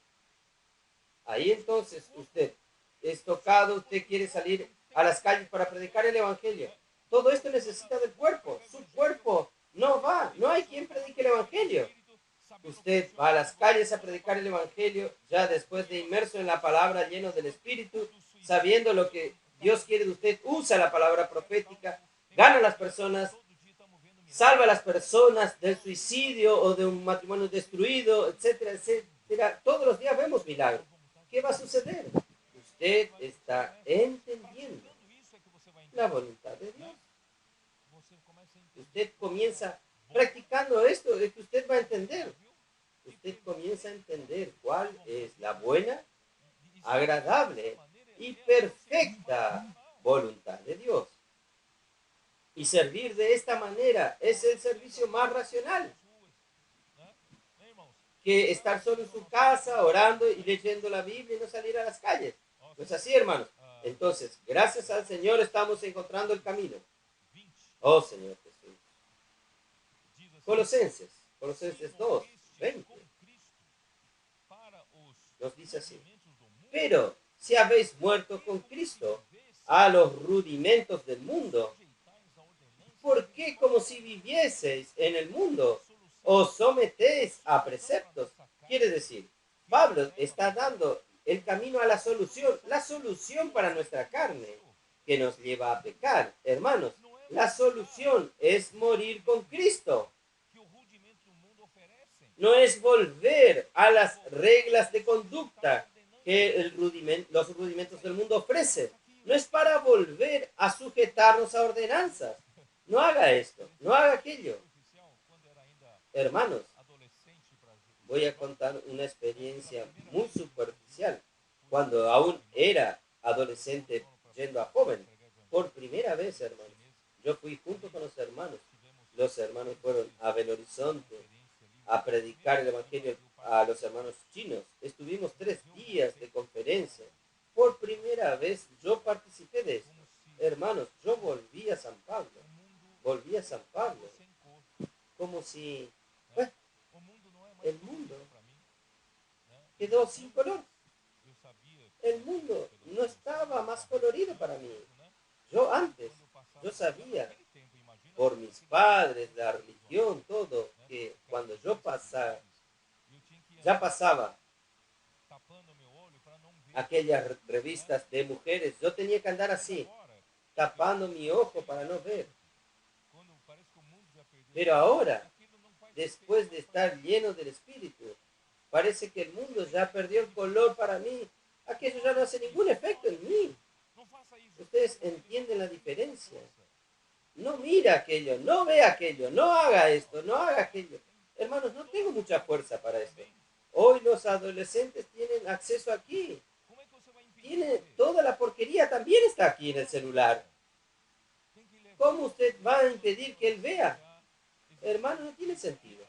Ahí entonces usted es tocado, usted quiere salir a las calles para predicar el Evangelio. Todo esto necesita del cuerpo. Su cuerpo no va, no hay quien predique el Evangelio. Usted va a las calles a predicar el Evangelio, ya después de inmerso en la palabra, lleno del Espíritu, sabiendo lo que Dios quiere de usted, usa la palabra profética, gana a las personas, salva a las personas del suicidio o de un matrimonio destruido, etcétera, etcétera. Todos los días vemos milagros. ¿Qué va a suceder? Usted está entendiendo la voluntad de Dios. Usted comienza practicando esto, es que usted va a entender. Usted comienza a entender cuál es la buena, agradable y perfecta voluntad de Dios. Y servir de esta manera es el servicio más racional. que estar solo en su casa, orando y leyendo la Biblia y no salir a las calles. No es así, hermanos. Entonces, gracias al Señor estamos encontrando el camino. Oh, Señor Jesús. Colosenses 2, 20. Nos dice así. Pero si habéis muerto con Cristo a los rudimentos del mundo, ¿por qué como si vivieseis en el mundo os sometéis a preceptos? Quiere decir, Pablo está dando el camino a la solución para nuestra carne que nos lleva a pecar. Hermanos, la solución es morir con Cristo. No es volver a las reglas de conducta que los rudimentos del mundo ofrecen. No es para volver a sujetarnos a ordenanzas. No haga esto, no haga aquello. Hermanos, voy a contar una experiencia muy superficial. Cuando aún era adolescente yendo a joven, por primera vez, hermanos, yo fui junto con los hermanos. Los hermanos fueron a Belo Horizonte a predicar el evangelio a los hermanos chinos. Estuvimos 3 días de conferencia. Por primera vez yo participé de esto. Hermanos, yo volví a San Pablo. Como si el mundo quedó sin color. El mundo no estaba más colorido para mí. Yo sabía por mis padres, la religión, todo, que cuando ya pasaba aquellas revistas de mujeres, yo tenía que andar así, tapando mi ojo para no ver. Pero ahora, después de estar lleno del Espíritu, parece que el mundo ya perdió el color para mí. Aquello ya no hace ningún efecto en mí. Ustedes entienden la diferencia. No mira aquello, no ve aquello, no haga esto, no haga aquello. Hermanos, no tengo mucha fuerza para esto. Hoy los adolescentes tienen acceso aquí. Toda la porquería también está aquí en el celular. ¿Cómo usted va a impedir que él vea? Hermano, no tiene sentido.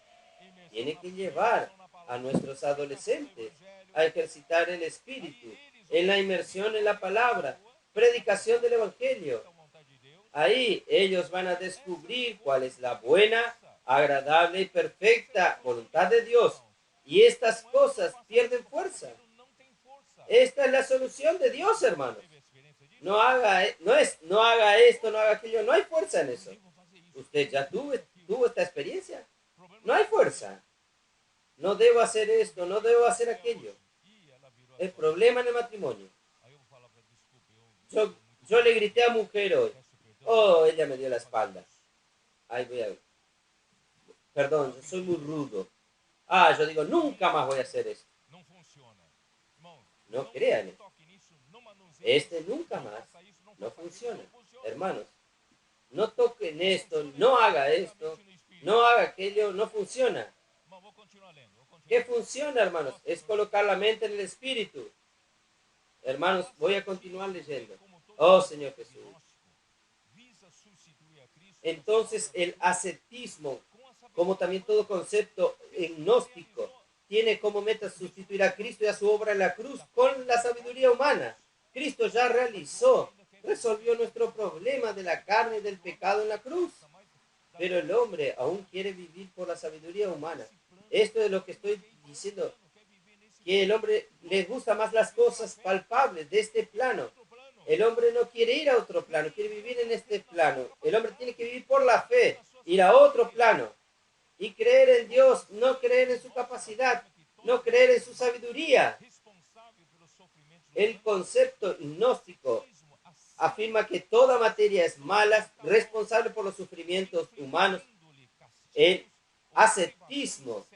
Tiene que llevar a nuestros adolescentes a ejercitar el espíritu, en la inmersión en la palabra, predicación del evangelio. Ahí ellos van a descubrir cuál es la buena, agradable y perfecta voluntad de Dios. Y estas cosas pierden fuerza. Esta es la solución de Dios, hermanos. No haga esto, no haga aquello. No hay fuerza en eso. Usted ya tuvo esta experiencia. No hay fuerza. No debo hacer esto, no debo hacer aquello. El problema en el matrimonio. Yo le grité a mujer hoy. Oh, ella me dio la espalda. Ay, perdón, yo soy muy rudo. Yo digo, nunca más voy a hacer esto. No crean. Nunca más no funciona. Hermanos, no toquen esto, no haga esto, no haga aquello, no funciona. ¿Qué funciona, hermanos? Es colocar la mente en el espíritu. Hermanos, voy a continuar leyendo. Oh, Señor Jesús. Entonces, el ascetismo, como también todo concepto gnóstico, tiene como meta sustituir a Cristo y a su obra en la cruz con la sabiduría humana. Cristo ya resolvió nuestro problema de la carne y del pecado en la cruz. Pero el hombre aún quiere vivir por la sabiduría humana. Esto es lo que estoy diciendo, que el hombre le gusta más las cosas palpables de este plano. El hombre no quiere ir a otro plano, quiere vivir en este plano. El hombre tiene que vivir por la fe, ir a otro plano y creer en Dios, no creer en su capacidad, no creer en su sabiduría. El concepto gnóstico afirma que toda materia es mala, responsable por los sufrimientos humanos. El ascetismo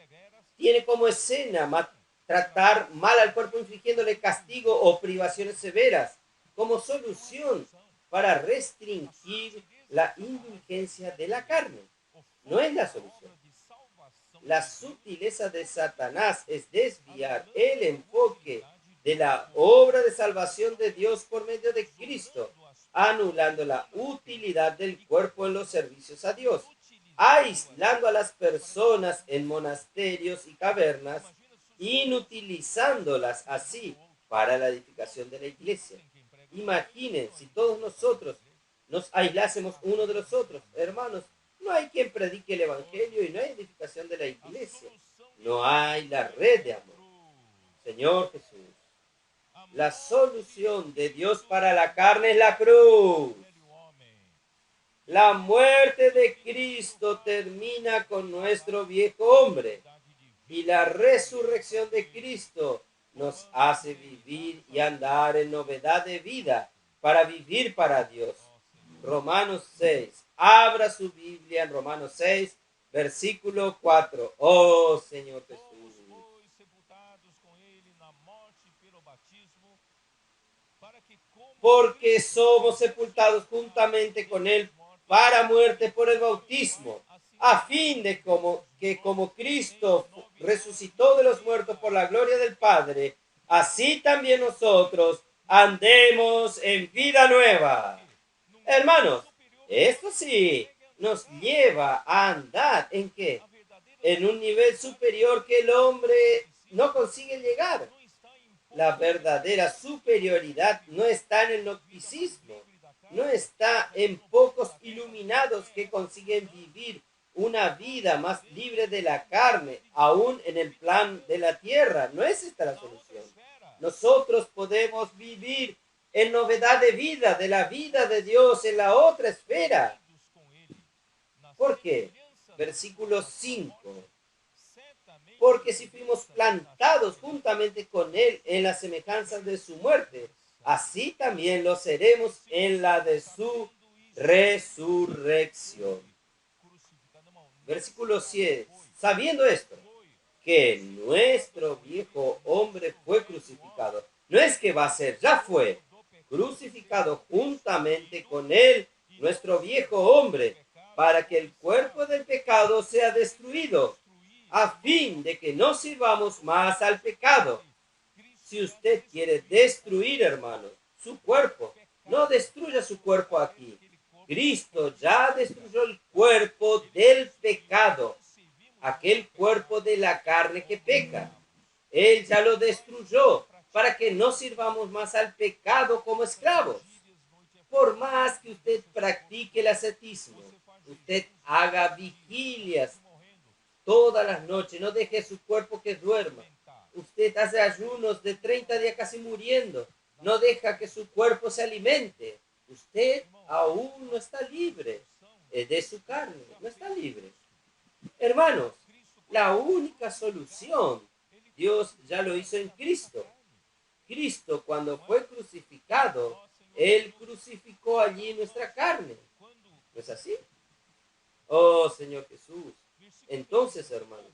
tiene como escena tratar mal al cuerpo infligiéndole castigo o privaciones severas como solución para restringir la indulgencia de la carne. No es la solución. La sutileza de Satanás es desviar el enfoque de la obra de salvación de Dios por medio de Cristo, anulando la utilidad del cuerpo en los servicios a Dios. aislando a las personas en monasterios y cavernas, inutilizándolas así para la edificación de la iglesia. Imaginen si todos nosotros nos aislásemos uno de los otros, hermanos, no hay quien predique el evangelio y no hay edificación de la iglesia. No hay la red de amor. Señor Jesús, la solución de Dios para la carne es la cruz. La muerte de Cristo termina con nuestro viejo hombre y la resurrección de Cristo nos hace vivir y andar en novedad de vida para vivir para Dios. Romanos 6. Abra su Biblia en Romanos 6, versículo 4. Oh Señor Jesús. Porque somos sepultados juntamente con Él para muerte por el bautismo, a fin de que como Cristo resucitó de los muertos por la gloria del Padre, así también nosotros andemos en vida nueva. Hermanos, esto sí nos lleva a andar ¿en qué? En un nivel superior que el hombre no consigue llegar. La verdadera superioridad no está en el gnosticismo, no está en pocos iluminados que consiguen vivir una vida más libre de la carne, aún en el plan de la tierra. No es esta la solución. Nosotros podemos vivir en novedad de vida, de la vida de Dios en la otra esfera. ¿Por qué? Versículo 5. Porque si fuimos plantados juntamente con Él en las semejanzas de su muerte, así también lo seremos en la de su resurrección. Versículo 7. Sabiendo esto, que nuestro viejo hombre fue crucificado. No es que va a ser, ya fue crucificado juntamente con Él, nuestro viejo hombre, para que el cuerpo del pecado sea destruido, a fin de que no sirvamos más al pecado. Si usted quiere destruir, hermano, su cuerpo, no destruya su cuerpo aquí. Cristo ya destruyó el cuerpo del pecado, aquel cuerpo de la carne que peca. Él ya lo destruyó para que no sirvamos más al pecado como esclavos. Por más que usted practique el ascetismo, usted haga vigilias todas las noches, no deje su cuerpo que duerma. Usted hace ayunos de 30 días casi muriendo, no deja que su cuerpo se alimente. Usted aún no está libre de su carne, no está libre. Hermanos, la única solución, Dios ya lo hizo en Cristo. Cristo, cuando fue crucificado, Él crucificó allí nuestra carne. ¿No es así? Oh, Señor Jesús. Entonces, hermanos,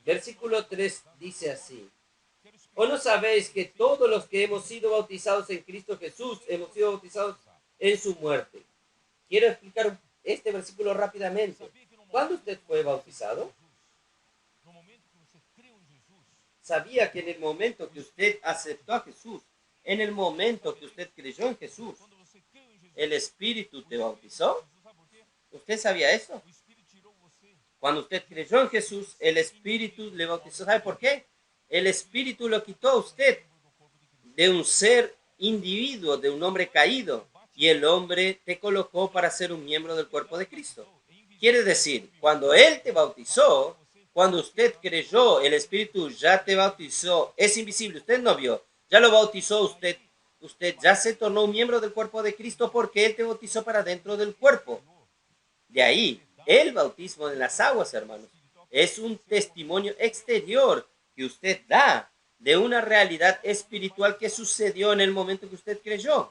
versículo 3 dice así: ¿o no sabéis que todos los que hemos sido bautizados en Cristo Jesús hemos sido bautizados en su muerte? Quiero explicar este versículo rápidamente. ¿Cuándo usted fue bautizado? ¿Sabía que en el momento que usted aceptó a Jesús, en el momento que usted creyó en Jesús, el Espíritu te bautizó? ¿Usted sabía eso? Cuando usted creyó en Jesús, el Espíritu le bautizó. ¿Sabe por qué? El Espíritu lo quitó a usted de un ser individuo, de un hombre caído, y el hombre te colocó para ser un miembro del cuerpo de Cristo. Quiere decir, cuando Él te bautizó, cuando usted creyó, el Espíritu ya te bautizó, es invisible, usted no vio, ya lo bautizó usted, usted ya se tornó un miembro del cuerpo de Cristo porque Él te bautizó para dentro del cuerpo. De ahí, el bautismo en las aguas, hermanos, es un testimonio exterior que usted da de una realidad espiritual que sucedió en el momento que usted creyó.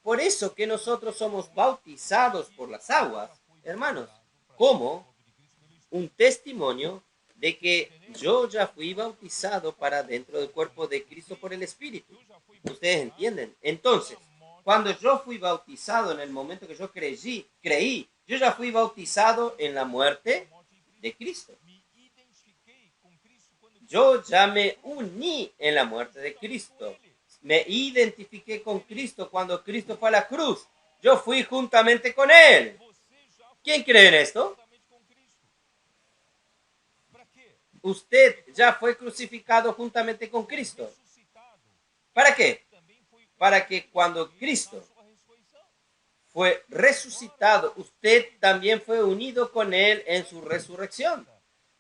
Por eso que nosotros somos bautizados por las aguas, hermanos, como un testimonio de que yo ya fui bautizado para dentro del cuerpo de Cristo por el Espíritu. ¿Ustedes entienden? Entonces, cuando yo fui bautizado en el momento que yo creí, yo ya fui bautizado en la muerte de Cristo. Yo ya me uní en la muerte de Cristo. me identifiqué con Cristo cuando Cristo fue a la cruz. Yo fui juntamente con Él. ¿Quién cree en esto? Usted ya fue crucificado juntamente con Cristo. ¿Para qué? Para que cuando Cristo fue resucitado, usted también fue unido con Él en su resurrección.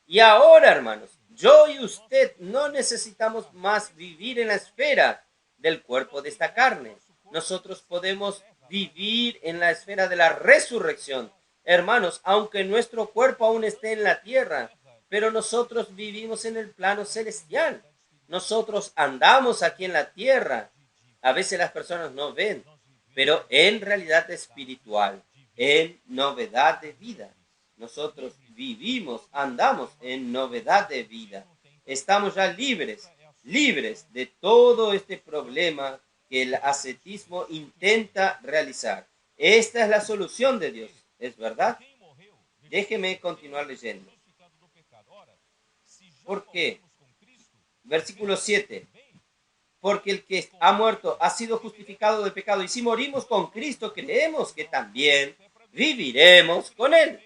Y ahora, hermanos, yo y usted no necesitamos más vivir en la esfera del cuerpo de esta carne. Nosotros podemos vivir en la esfera de la resurrección. Hermanos, aunque nuestro cuerpo aún esté en la tierra, pero nosotros vivimos en el plano celestial. Nosotros andamos aquí en la tierra. A veces las personas no ven, pero en realidad espiritual, en novedad de vida. Nosotros vivimos, andamos en novedad de vida. Estamos ya libres de todo este problema que el ascetismo intenta realizar. Esta es la solución de Dios, ¿es verdad? Déjeme continuar leyendo. ¿Por qué? Versículo 7. Porque el que ha muerto ha sido justificado del pecado. Y si morimos con Cristo, creemos que también viviremos con Él.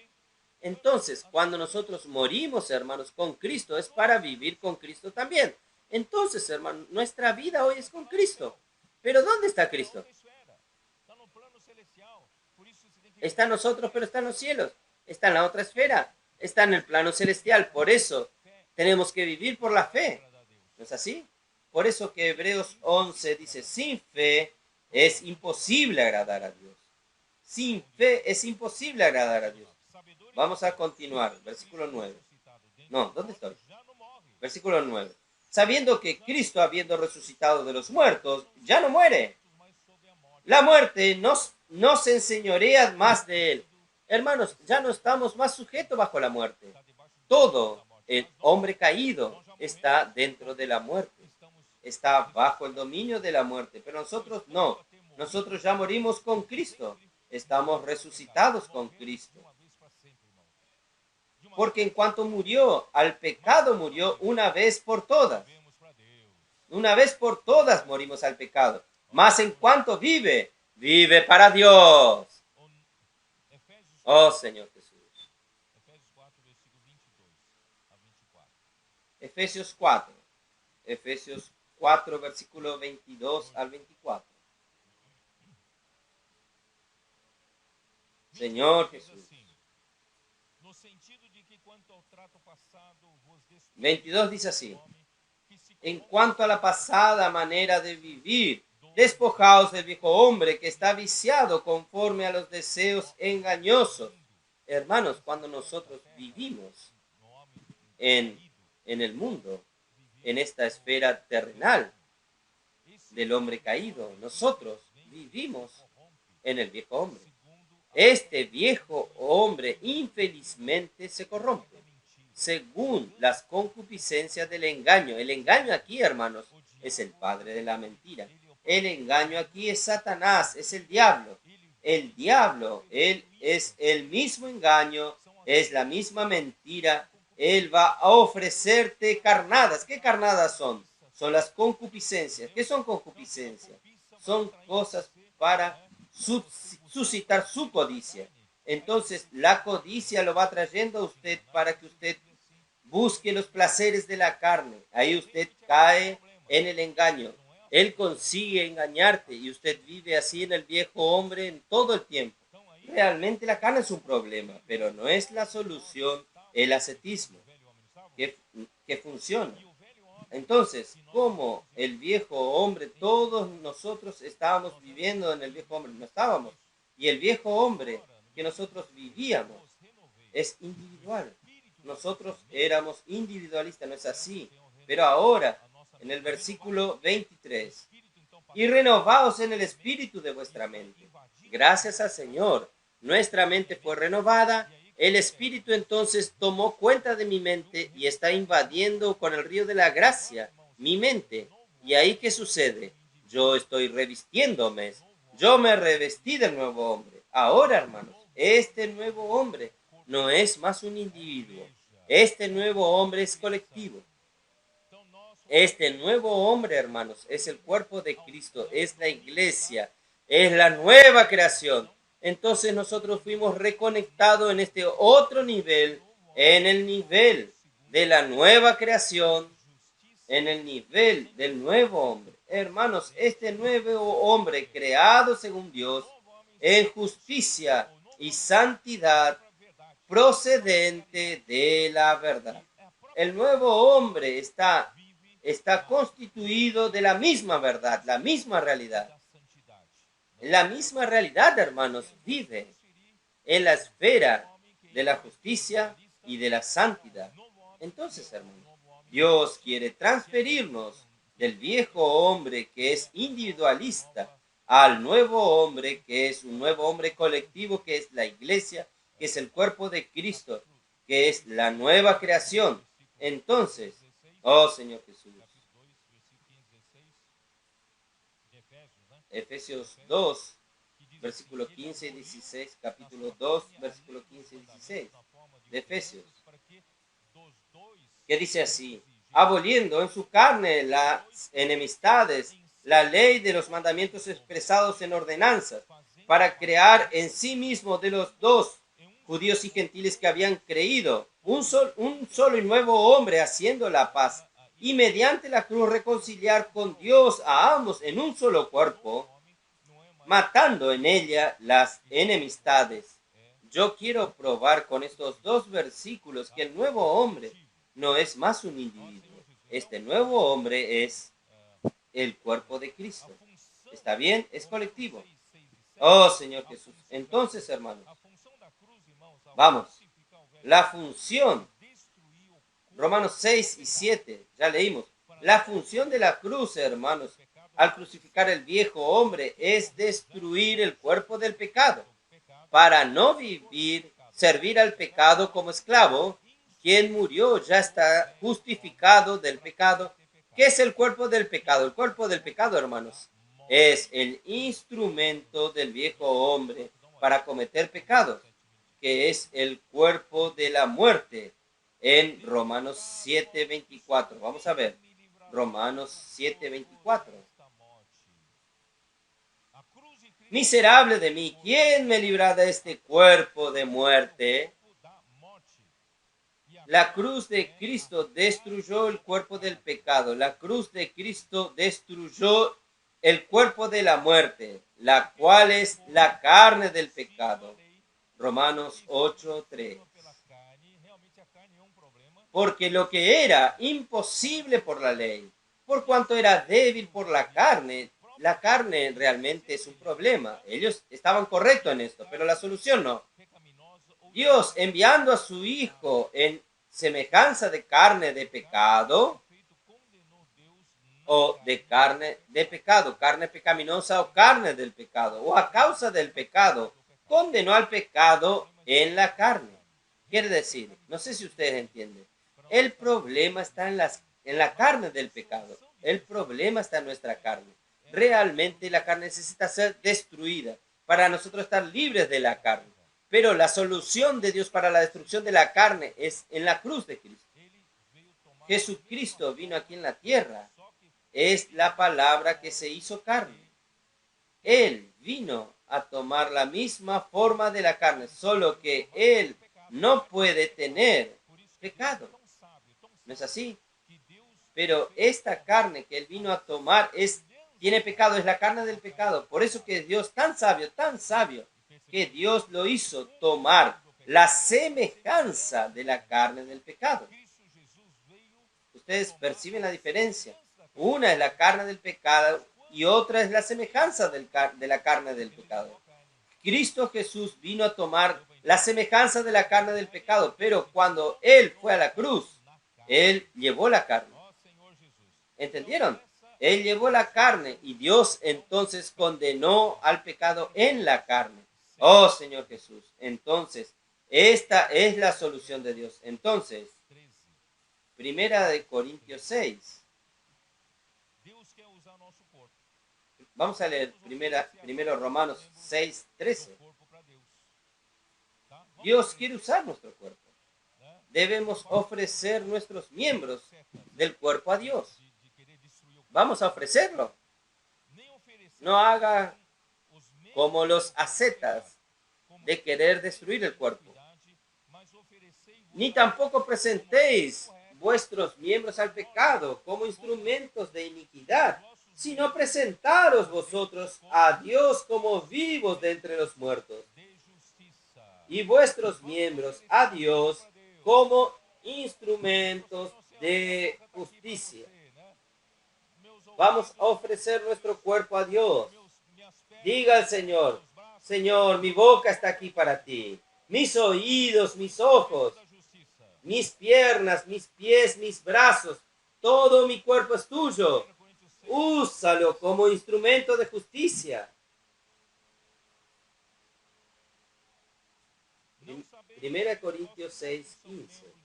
Entonces, cuando nosotros morimos, hermanos, con Cristo, es para vivir con Cristo también. Entonces, hermanos, nuestra vida hoy es con Cristo. Pero ¿dónde está Cristo? Está en nosotros, pero está en los cielos. Está en la otra esfera. Está en el plano celestial. Por eso tenemos que vivir por la fe. ¿No es así? Por eso que Hebreos 11 dice, sin fe es imposible agradar a Dios. Sin fe es imposible agradar a Dios. Vamos a continuar. Versículo 9. No, ¿dónde estoy? Versículo 9. Sabiendo que Cristo, habiendo resucitado de los muertos, ya no muere. La muerte no se enseñorea más de él. Hermanos, ya no estamos más sujetos bajo la muerte. Todo el hombre caído está dentro de la muerte. Está bajo el dominio de la muerte. Pero nosotros no. Nosotros ya morimos con Cristo. Estamos resucitados con Cristo. Porque en cuanto murió, al pecado murió una vez por todas. Una vez por todas morimos al pecado. Mas en cuanto vive, vive para Dios. Oh Señor Jesús. Efesios 4. Efesios 4, versículo 22 al 24. Señor Jesús. 22 dice así. En cuanto a la pasada manera de vivir, despojaos del viejo hombre que está viciado conforme a los deseos engañosos. Hermanos, cuando nosotros vivimos en el mundo, en esta esfera terrenal del hombre caído, nosotros vivimos en el viejo hombre. Este viejo hombre infelizmente se corrompe según las concupiscencias del engaño. El engaño aquí, hermanos, es el padre de la mentira. El engaño aquí es Satanás, es el diablo. El diablo, él es el mismo engaño, es la misma mentira. Él va a ofrecerte carnadas. ¿Qué carnadas son? Son las concupiscencias. ¿Qué son concupiscencias? Son cosas para suscitar su codicia. Entonces, la codicia lo va trayendo a usted para que usted busque los placeres de la carne. Ahí usted cae en el engaño. Él consigue engañarte y usted vive así en el viejo hombre en todo el tiempo. Realmente la carne es un problema, pero no es la solución el ascetismo que funciona. Entonces, como el viejo hombre, todos nosotros estábamos viviendo en el viejo hombre, no estábamos. Y el viejo hombre que nosotros vivíamos es individual. Nosotros éramos individualistas, no es así. Pero ahora, en el versículo 23, y renovaos en el espíritu de vuestra mente. Gracias al Señor, nuestra mente fue renovada. El Espíritu entonces tomó cuenta de mi mente y está invadiendo con el río de la gracia mi mente. ¿Y ahí qué sucede? Yo estoy revistiéndome. Yo me revestí del nuevo hombre. Ahora, hermanos, este nuevo hombre no es más un individuo. Este nuevo hombre es colectivo. Este nuevo hombre, hermanos, es el cuerpo de Cristo, es la iglesia, es la nueva creación. Entonces nosotros fuimos reconectados en este otro nivel, en el nivel de la nueva creación, en el nivel del nuevo hombre. Hermanos, este nuevo hombre creado según Dios, en justicia y santidad procedente de la verdad. El nuevo hombre está constituido de la misma verdad, la misma realidad. La misma realidad, hermanos, vive en la esfera de la justicia y de la santidad. Entonces, hermanos, Dios quiere transferirnos del viejo hombre que es individualista al nuevo hombre que es un nuevo hombre colectivo, que es la iglesia, que es el cuerpo de Cristo, que es la nueva creación. Entonces, oh Señor Jesús, Efesios 2, versículo 15 y 16, capítulo 2, versículo 15 y 16 de Efesios, que dice así: aboliendo en su carne las enemistades, la ley de los mandamientos expresados en ordenanzas, para crear en sí mismo de los dos, judíos y gentiles que habían creído, un solo y nuevo hombre, haciendo la paz, y mediante la cruz reconciliar con Dios a ambos en un solo cuerpo, matando en ella las enemistades. Yo quiero probar con estos dos versículos que el nuevo hombre no es más un individuo. Este nuevo hombre es el cuerpo de Cristo. ¿Está bien? Es colectivo. Oh Señor Jesús. Entonces, hermanos, vamos. La función, Romanos 6 y 7, ya leímos. La función de la cruz, hermanos, al crucificar el viejo hombre, es destruir el cuerpo del pecado, para no vivir, servir al pecado como esclavo. Quien murió ya está justificado del pecado. ¿Qué es el cuerpo del pecado? El cuerpo del pecado, hermanos, es el instrumento del viejo hombre para cometer pecados, que es el cuerpo de la muerte en Romanos 7:24. Vamos a ver, Romanos 7:24. Miserable de mí, ¿quién me librará de este cuerpo de muerte? La cruz de Cristo destruyó el cuerpo del pecado. La cruz de Cristo destruyó el cuerpo de la muerte, la cual es la carne del pecado. Romanos 8:3. Porque lo que era imposible por la ley, por cuanto era débil por la carne realmente es un problema. Ellos estaban correctos en esto, pero la solución no. Dios, enviando a su Hijo en semejanza de carne de pecado, o de carne de pecado, carne pecaminosa o carne del pecado, o a causa del pecado, condenó al pecado en la carne. Quiere decir, no sé si ustedes entienden, el problema está en la carne del pecado. El problema está en nuestra carne. Realmente la carne necesita ser destruida para nosotros estar libres de la carne. Pero la solución de Dios para la destrucción de la carne es en la cruz de Cristo. Jesucristo vino aquí en la tierra. Es la palabra que se hizo carne. Él vino a tomar la misma forma de la carne, solo que Él no puede tener pecado. ¿No es así? Pero esta carne que Él vino a tomar tiene pecado, es la carne del pecado. Por eso que Dios tan sabio, que Dios lo hizo tomar la semejanza de la carne del pecado. Ustedes perciben la diferencia. Una es la carne del pecado y otra es la semejanza de la carne del pecado. Cristo Jesús vino a tomar la semejanza de la carne del pecado, pero cuando Él fue a la cruz, Él llevó la carne. ¿Entendieron? Él llevó la carne y Dios entonces condenó al pecado en la carne. Oh Señor Jesús, entonces esta es la solución de Dios. Entonces, Primera de Corintios 6. Vamos a leer primero Romanos 6:13. Dios quiere usar nuestro cuerpo. Debemos ofrecer nuestros miembros del cuerpo a Dios. vamos a ofrecerlo. No haga como los ascetas de querer destruir el cuerpo. Ni tampoco presentéis vuestros miembros al pecado como instrumentos de iniquidad, sino presentaros vosotros a Dios como vivos de entre los muertos, y vuestros miembros a Dios como instrumentos de justicia. Vamos a ofrecer nuestro cuerpo a Dios. Diga al Señor: Señor, mi boca está aquí para ti, mis oídos, mis ojos, mis piernas, mis pies, mis brazos, todo mi cuerpo es tuyo. Úsalo como instrumento de justicia. Primera Corintios 6, 15.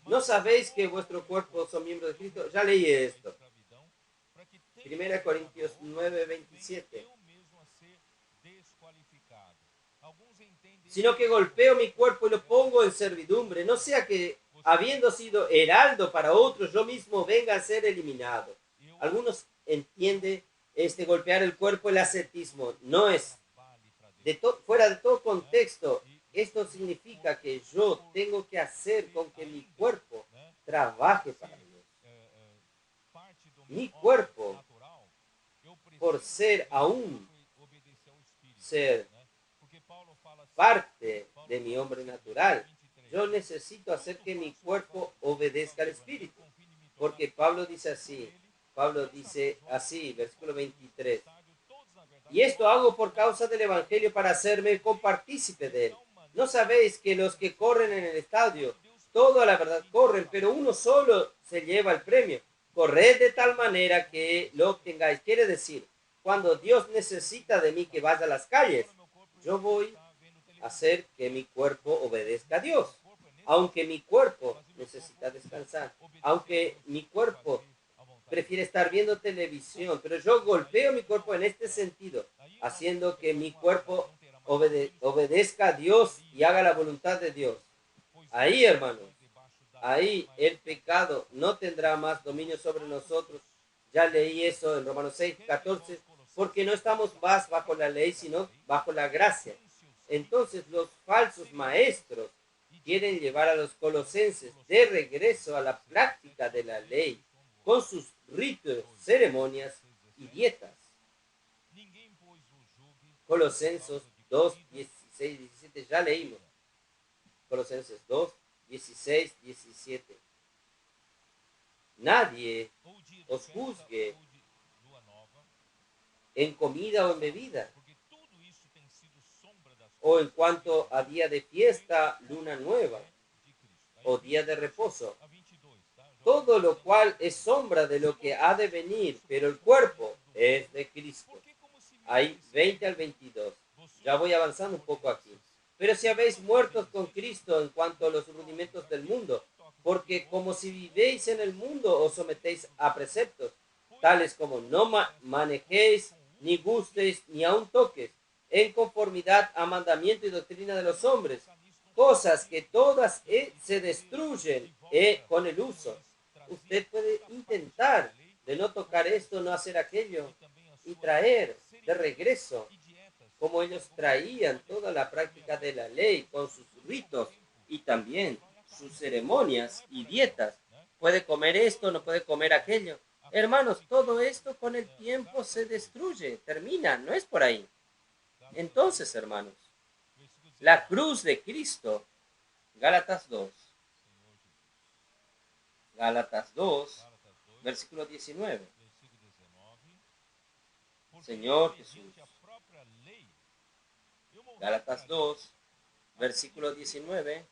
¿No sabéis que vuestro cuerpo son miembros de Cristo? Ya leí esto. Primera Corintios 9, 27. Sino que golpeo mi cuerpo y lo pongo en servidumbre, no sea que, habiendo sido heraldo para otros, yo mismo venga a ser eliminado. Algunos entienden golpear el cuerpo el ascetismo. No es fuera de todo contexto. Esto significa que yo tengo que hacer con que mi cuerpo trabaje para Dios. Mi cuerpo, por ser aún ser parte de mi hombre natural, yo necesito hacer que mi cuerpo obedezca al Espíritu. Porque Pablo dice así, versículo 23. Y esto hago por causa del Evangelio, para hacerme compartícipe de él. ¿No sabéis que los que corren en el estadio, toda la verdad corren, pero uno solo se lleva el premio? Corred de tal manera que lo obtengáis. Quiere decir, cuando Dios necesita de mí que vaya a las calles, yo voy a hacer que mi cuerpo obedezca a Dios. Aunque mi cuerpo necesita descansar, aunque mi cuerpo prefiere estar viendo televisión, pero yo golpeo mi cuerpo en este sentido, haciendo que mi cuerpo obedezca a Dios y haga la voluntad de Dios. Ahí, hermanos, ahí el pecado no tendrá más dominio sobre nosotros. Ya leí eso en Romanos 6, 14, porque no estamos más bajo la ley, sino bajo la gracia. Entonces los falsos maestros quieren llevar a los colosenses de regreso a la práctica de la ley, con sus ritos, ceremonias y dietas. Colosenses 2, 16, 17, ya leímos. Colosenses 2, 16, 17. Nadie os juzgue en comida o en bebida, o en cuanto a día de fiesta, luna nueva, o día de reposo, todo lo cual es sombra de lo que ha de venir, pero el cuerpo es de Cristo. Ahí 20 al 22. Ya voy avanzando un poco aquí. Pero si habéis muertos con Cristo en cuanto a los rudimentos del mundo, porque como si vivéis en el mundo os sometéis a preceptos, tales como no manejéis, ni gustéis, ni aun toques, en conformidad a mandamiento y doctrina de los hombres, cosas que todas se destruyen con el uso. Usted puede intentar de no tocar esto, no hacer aquello, y traer de regreso, como ellos traían toda la práctica de la ley con sus ritos y también sus ceremonias y dietas. Puede comer esto, no puede comer aquello. Hermanos, todo esto con el tiempo se destruye, termina, no es por ahí. Entonces, hermanos, la cruz de Cristo, Gálatas 2, versículo 19. Señor Jesús. Gálatas 2, versículo 19.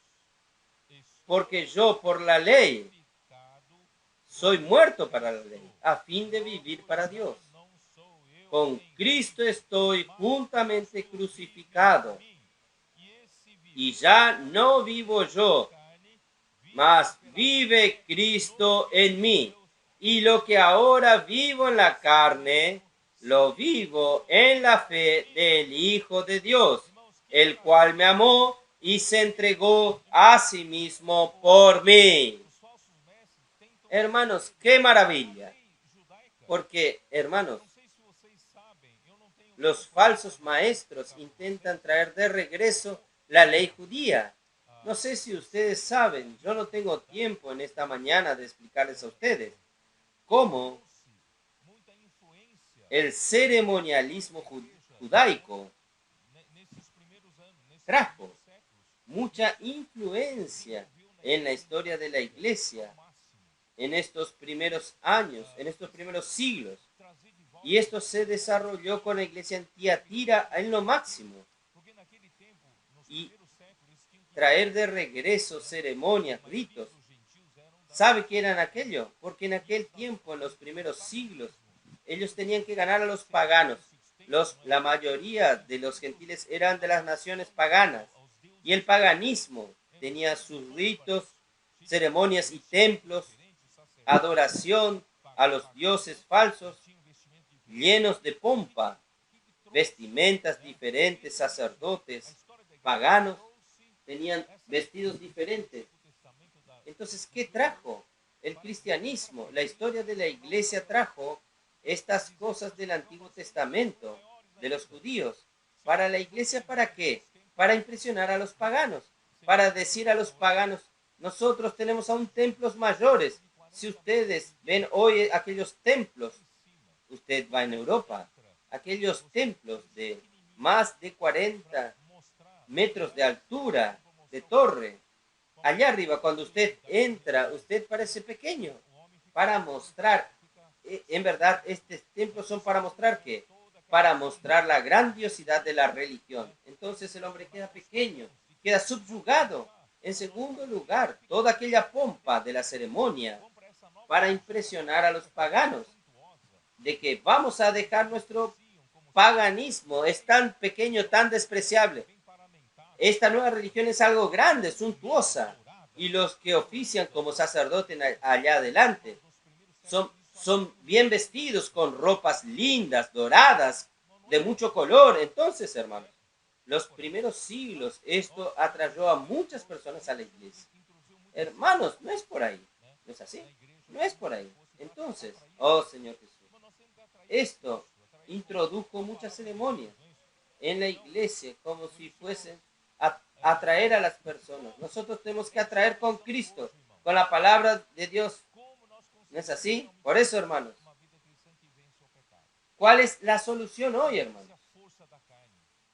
Porque yo por la ley soy muerto para la ley, a fin de vivir para Dios. Con Cristo estoy juntamente crucificado, y ya no vivo yo, mas vive Cristo en mí. Y lo que ahora vivo en la carne, lo vivo en la fe del Hijo de Dios, el cual me amó y se entregó a sí mismo por mí. Hermanos, qué maravilla. Porque, hermanos, los falsos maestros intentan traer de regreso la ley judía. No sé si ustedes saben, yo no tengo tiempo en esta mañana de explicarles a ustedes cómo el ceremonialismo judaico trajo mucha influencia en la historia de la iglesia en estos primeros años, en estos primeros siglos. Y esto se desarrolló con la iglesia en Tiatira en lo máximo. Y traer de regreso ceremonias, ritos. ¿Sabe qué eran aquello? Porque en aquel tiempo, en los primeros siglos, ellos tenían que ganar a los paganos. La mayoría de los gentiles eran de las naciones paganas. Y el paganismo tenía sus ritos, ceremonias y templos, adoración a los dioses falsos, llenos de pompa, vestimentas diferentes, sacerdotes paganos tenían vestidos diferentes. Entonces, ¿qué trajo? El cristianismo, la historia de la iglesia trajo estas cosas del Antiguo Testamento, de los judíos. ¿Para la iglesia para qué? Para impresionar a los paganos, para decir a los paganos, nosotros tenemos aún templos mayores. Si ustedes ven hoy aquellos templos, usted va en Europa, aquellos templos de más de 40 metros de altura, de torre, allá arriba, cuando usted entra, usted parece pequeño, para mostrar, en verdad, estos templos son para mostrar ¿qué? Para mostrar la grandiosidad de la religión. Entonces el hombre queda pequeño, queda subyugado. En segundo lugar, toda aquella pompa de la ceremonia para impresionar a los paganos, de que vamos a dejar nuestro paganismo, es tan pequeño, tan despreciable. Esta nueva religión es algo grande, suntuosa, y los que ofician como sacerdotes allá adelante son bien vestidos con ropas lindas, doradas, de mucho color. Entonces, hermanos, los primeros siglos esto atrayó a muchas personas a la iglesia. Hermanos, no es por ahí, ¿no es así? No es por ahí. Entonces, oh Señor Jesús, esto introdujo muchas ceremonias en la iglesia como si fuesen a atraer a las personas. Nosotros tenemos que atraer con Cristo, con la palabra de Dios. ¿No es así? Por eso, hermanos, ¿cuál es la solución hoy, hermanos?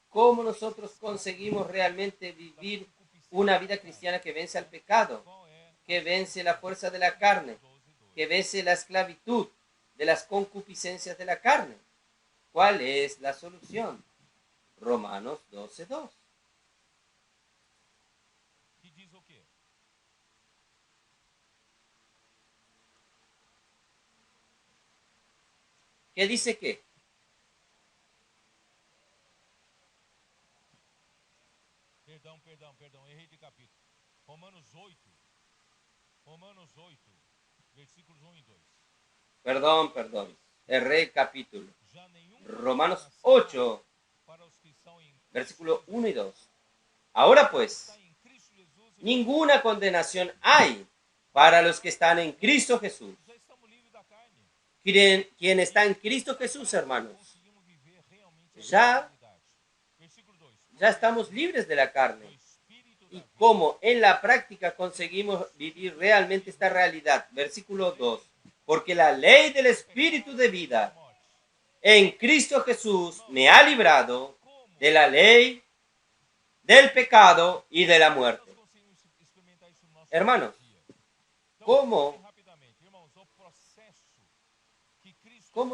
¿Cómo nosotros conseguimos realmente vivir una vida cristiana que vence al pecado, que vence la fuerza de la carne, que vence la esclavitud de las concupiscencias de la carne? ¿Cuál es la solución? Romanos 12:2. ¿Qué dice qué? Perdão, errei de capítulo. Romanos 8, versículos 1 y 2. Perdón. Erré el capítulo. Romanos 8, versículo 1 y 2. Ahora pues, ninguna condenación hay para los que están en Cristo Jesús. Quien está en Cristo Jesús, hermanos, ya estamos libres de la carne. Y cómo en la práctica conseguimos vivir realmente esta realidad. Versículo 2. Porque la ley del Espíritu de vida en Cristo Jesús me ha librado de la ley, del pecado y de la muerte. Hermanos, ¿cómo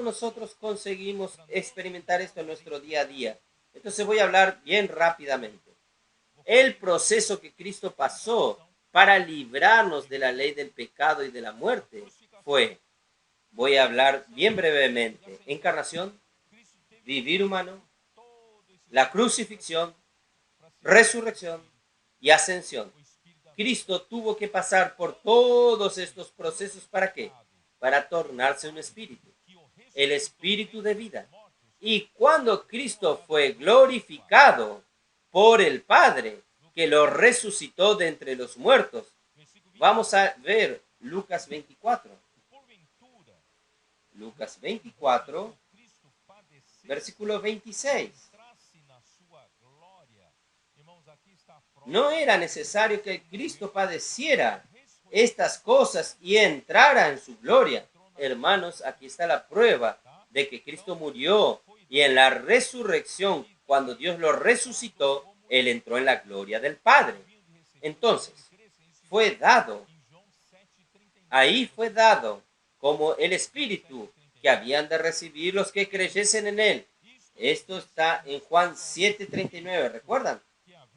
nosotros conseguimos experimentar esto en nuestro día a día? Entonces voy a hablar bien rápidamente. El proceso que Cristo pasó para librarnos de la ley del pecado y de la muerte fue, voy a hablar bien brevemente, encarnación, vivir humano, la crucifixión, resurrección y ascensión. Cristo tuvo que pasar por todos estos procesos. ¿Para qué? Para tornarse un espíritu, el espíritu de vida. Y cuando Cristo fue glorificado por el Padre, que lo resucitó de entre los muertos. Versículo 20. Vamos a ver Lucas 24. Porventura, Lucas 24, Cristo padecesse, versículo 26. entrasse na sua glória. Irmãos, aqui está a prova. No era necesario que Cristo padeciera estas cosas y entrara en su gloria. Hermanos, aquí está la prueba de que Cristo murió y en la resurrección, cuando Dios lo resucitó, Él entró en la gloria del Padre. Entonces, fue dado, ahí fue dado como el Espíritu que habían de recibir los que creyesen en Él. Esto está en Juan 7:39, ¿recuerdan?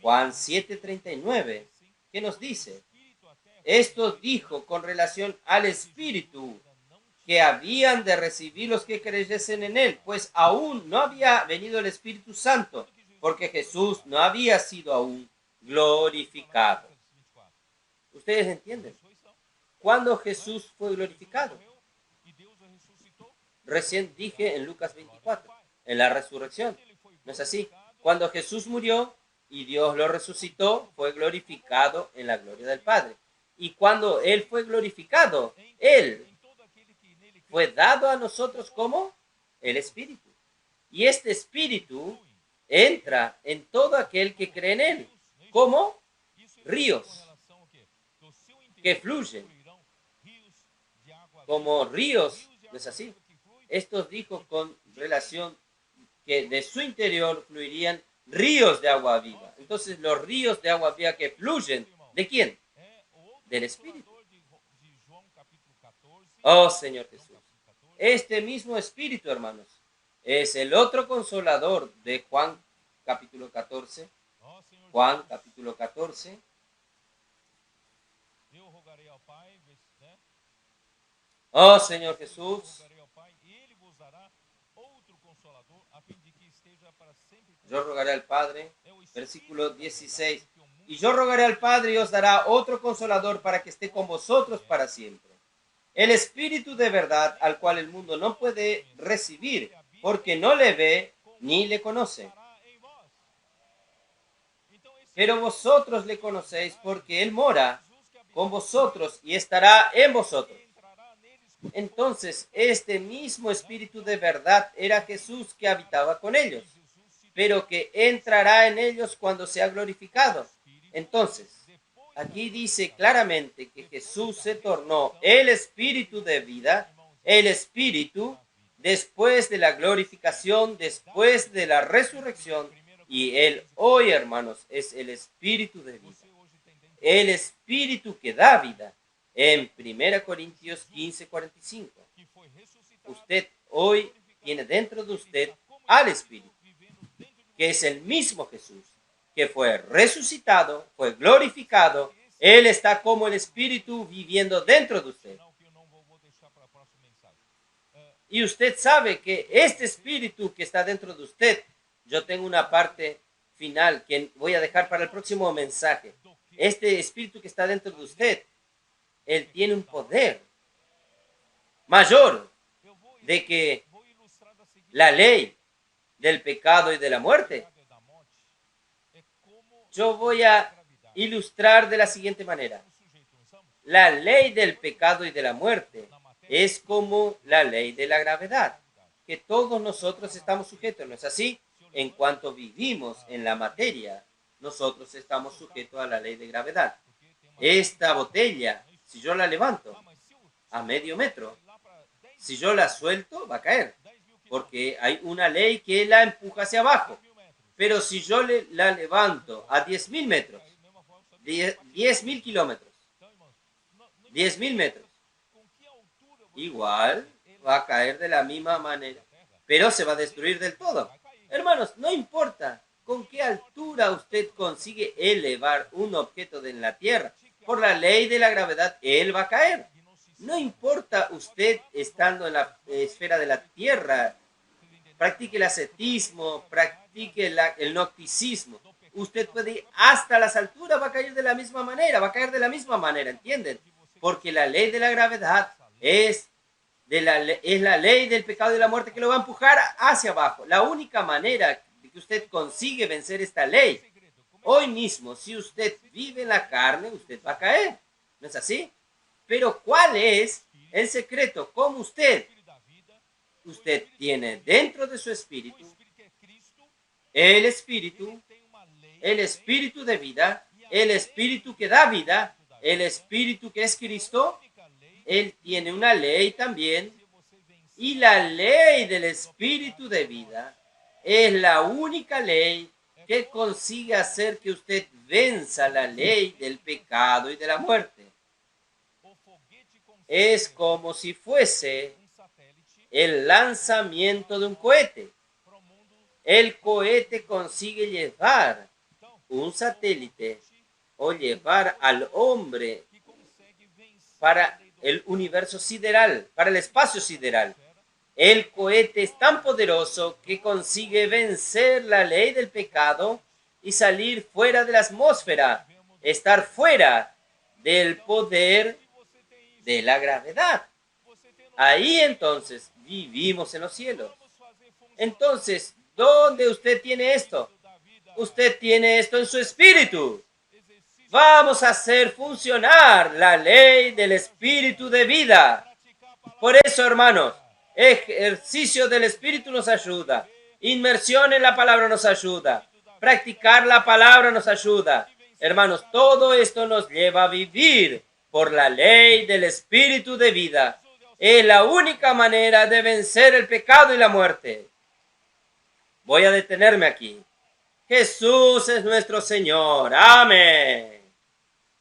Juan 7:39, ¿qué nos dice? Esto dijo con relación al Espíritu que habían de recibir los que creyesen en Él, pues aún no había venido el Espíritu Santo, porque Jesús no había sido aún glorificado. ¿Ustedes entienden? ¿Cuándo Jesús fue glorificado? Recién dije en Lucas 24, en la resurrección. ¿No es así? Cuando Jesús murió y Dios lo resucitó, fue glorificado en la gloria del Padre. Y cuando Él fue glorificado, Él fue dado a nosotros como el Espíritu. Y este Espíritu entra en todo aquel que cree en Él, como ríos que fluyen, como ríos, ¿no es así? Esto dijo con relación que de su interior fluirían ríos de agua viva. Entonces los ríos de agua viva que fluyen, ¿de quién? Del Espíritu. Oh Señor Jesús. Este mismo Espíritu, hermanos, es el otro consolador de Juan capítulo 14. Juan capítulo 14. Oh Señor Jesús. Yo rogaré al Padre, versículo 16. Y yo rogaré al Padre y os dará otro consolador para que esté con vosotros para siempre. El Espíritu de verdad, al cual el mundo no puede recibir, porque no le ve ni le conoce. Pero vosotros le conocéis porque Él mora con vosotros y estará en vosotros. Entonces, este mismo Espíritu de verdad era Jesús que habitaba con ellos, pero que entrará en ellos cuando sea glorificado. Entonces, aquí dice claramente que Jesús se tornó el Espíritu de vida, el Espíritu después de la glorificación, después de la resurrección, y Él hoy, hermanos, es el Espíritu de vida, el Espíritu que da vida. En 1 Corintios 15:45, usted hoy tiene dentro de usted al Espíritu, que es el mismo Jesús, que fue resucitado, fue glorificado. Él está como el Espíritu viviendo dentro de usted. Y usted sabe que este Espíritu que está dentro de usted, yo tengo una parte final que voy a dejar para el próximo mensaje. Este Espíritu que está dentro de usted, Él tiene un poder mayor de que la ley del pecado y de la muerte. Yo voy a ilustrar de la siguiente manera. La ley del pecado y de la muerte es como la ley de la gravedad, que todos nosotros estamos sujetos, ¿no es así? En cuanto vivimos en la materia, nosotros estamos sujetos a la ley de gravedad. Esta botella, si yo la levanto a medio metro, si yo la suelto, va a caer, porque hay una ley que la empuja hacia abajo. Pero si yo la levanto a 10.000 metros, 10.000 kilómetros, 10.000 metros, igual va a caer de la misma manera, pero se va a destruir del todo. Hermanos, no importa con qué altura usted consigue elevar un objeto de la tierra, por la ley de la gravedad, él va a caer. No importa usted estando en la esfera de la tierra, practique el ascetismo, practique el gnosticismo. Usted puede ir hasta las alturas, va a caer de la misma manera, ¿entienden? Porque la ley de la gravedad es la ley del pecado y de la muerte que lo va a empujar hacia abajo. La única manera de que usted consigue vencer esta ley Hoy mismo, si usted vive en la carne, usted va a caer. ¿No es así? Pero ¿cuál es el secreto? ¿Cómo usted tiene dentro de su espíritu el espíritu, el espíritu de vida, el espíritu que da vida, el espíritu que es Cristo? Él tiene una ley también, y la ley del espíritu de vida es la única ley que consigue hacer que usted venza la ley del pecado y de la muerte. Es como si fuese el lanzamiento de un cohete. El cohete consigue llevar un satélite o llevar al hombre para el universo sideral, para el espacio sideral. El cohete es tan poderoso que consigue vencer la ley del pecado y salir fuera de la atmósfera, estar fuera del poder de la gravedad. Ahí entonces vivimos en los cielos. Entonces, ¿dónde usted tiene esto? Usted tiene esto en su espíritu. Vamos a hacer funcionar la ley del espíritu de vida. Por eso, hermanos, ejercicio del espíritu nos ayuda. Inmersión en la palabra nos ayuda. Practicar la palabra nos ayuda. Hermanos, todo esto nos lleva a vivir por la ley del espíritu de vida. Es la única manera de vencer el pecado y la muerte. Voy a detenerme aquí. Jesús es nuestro Señor. Amén.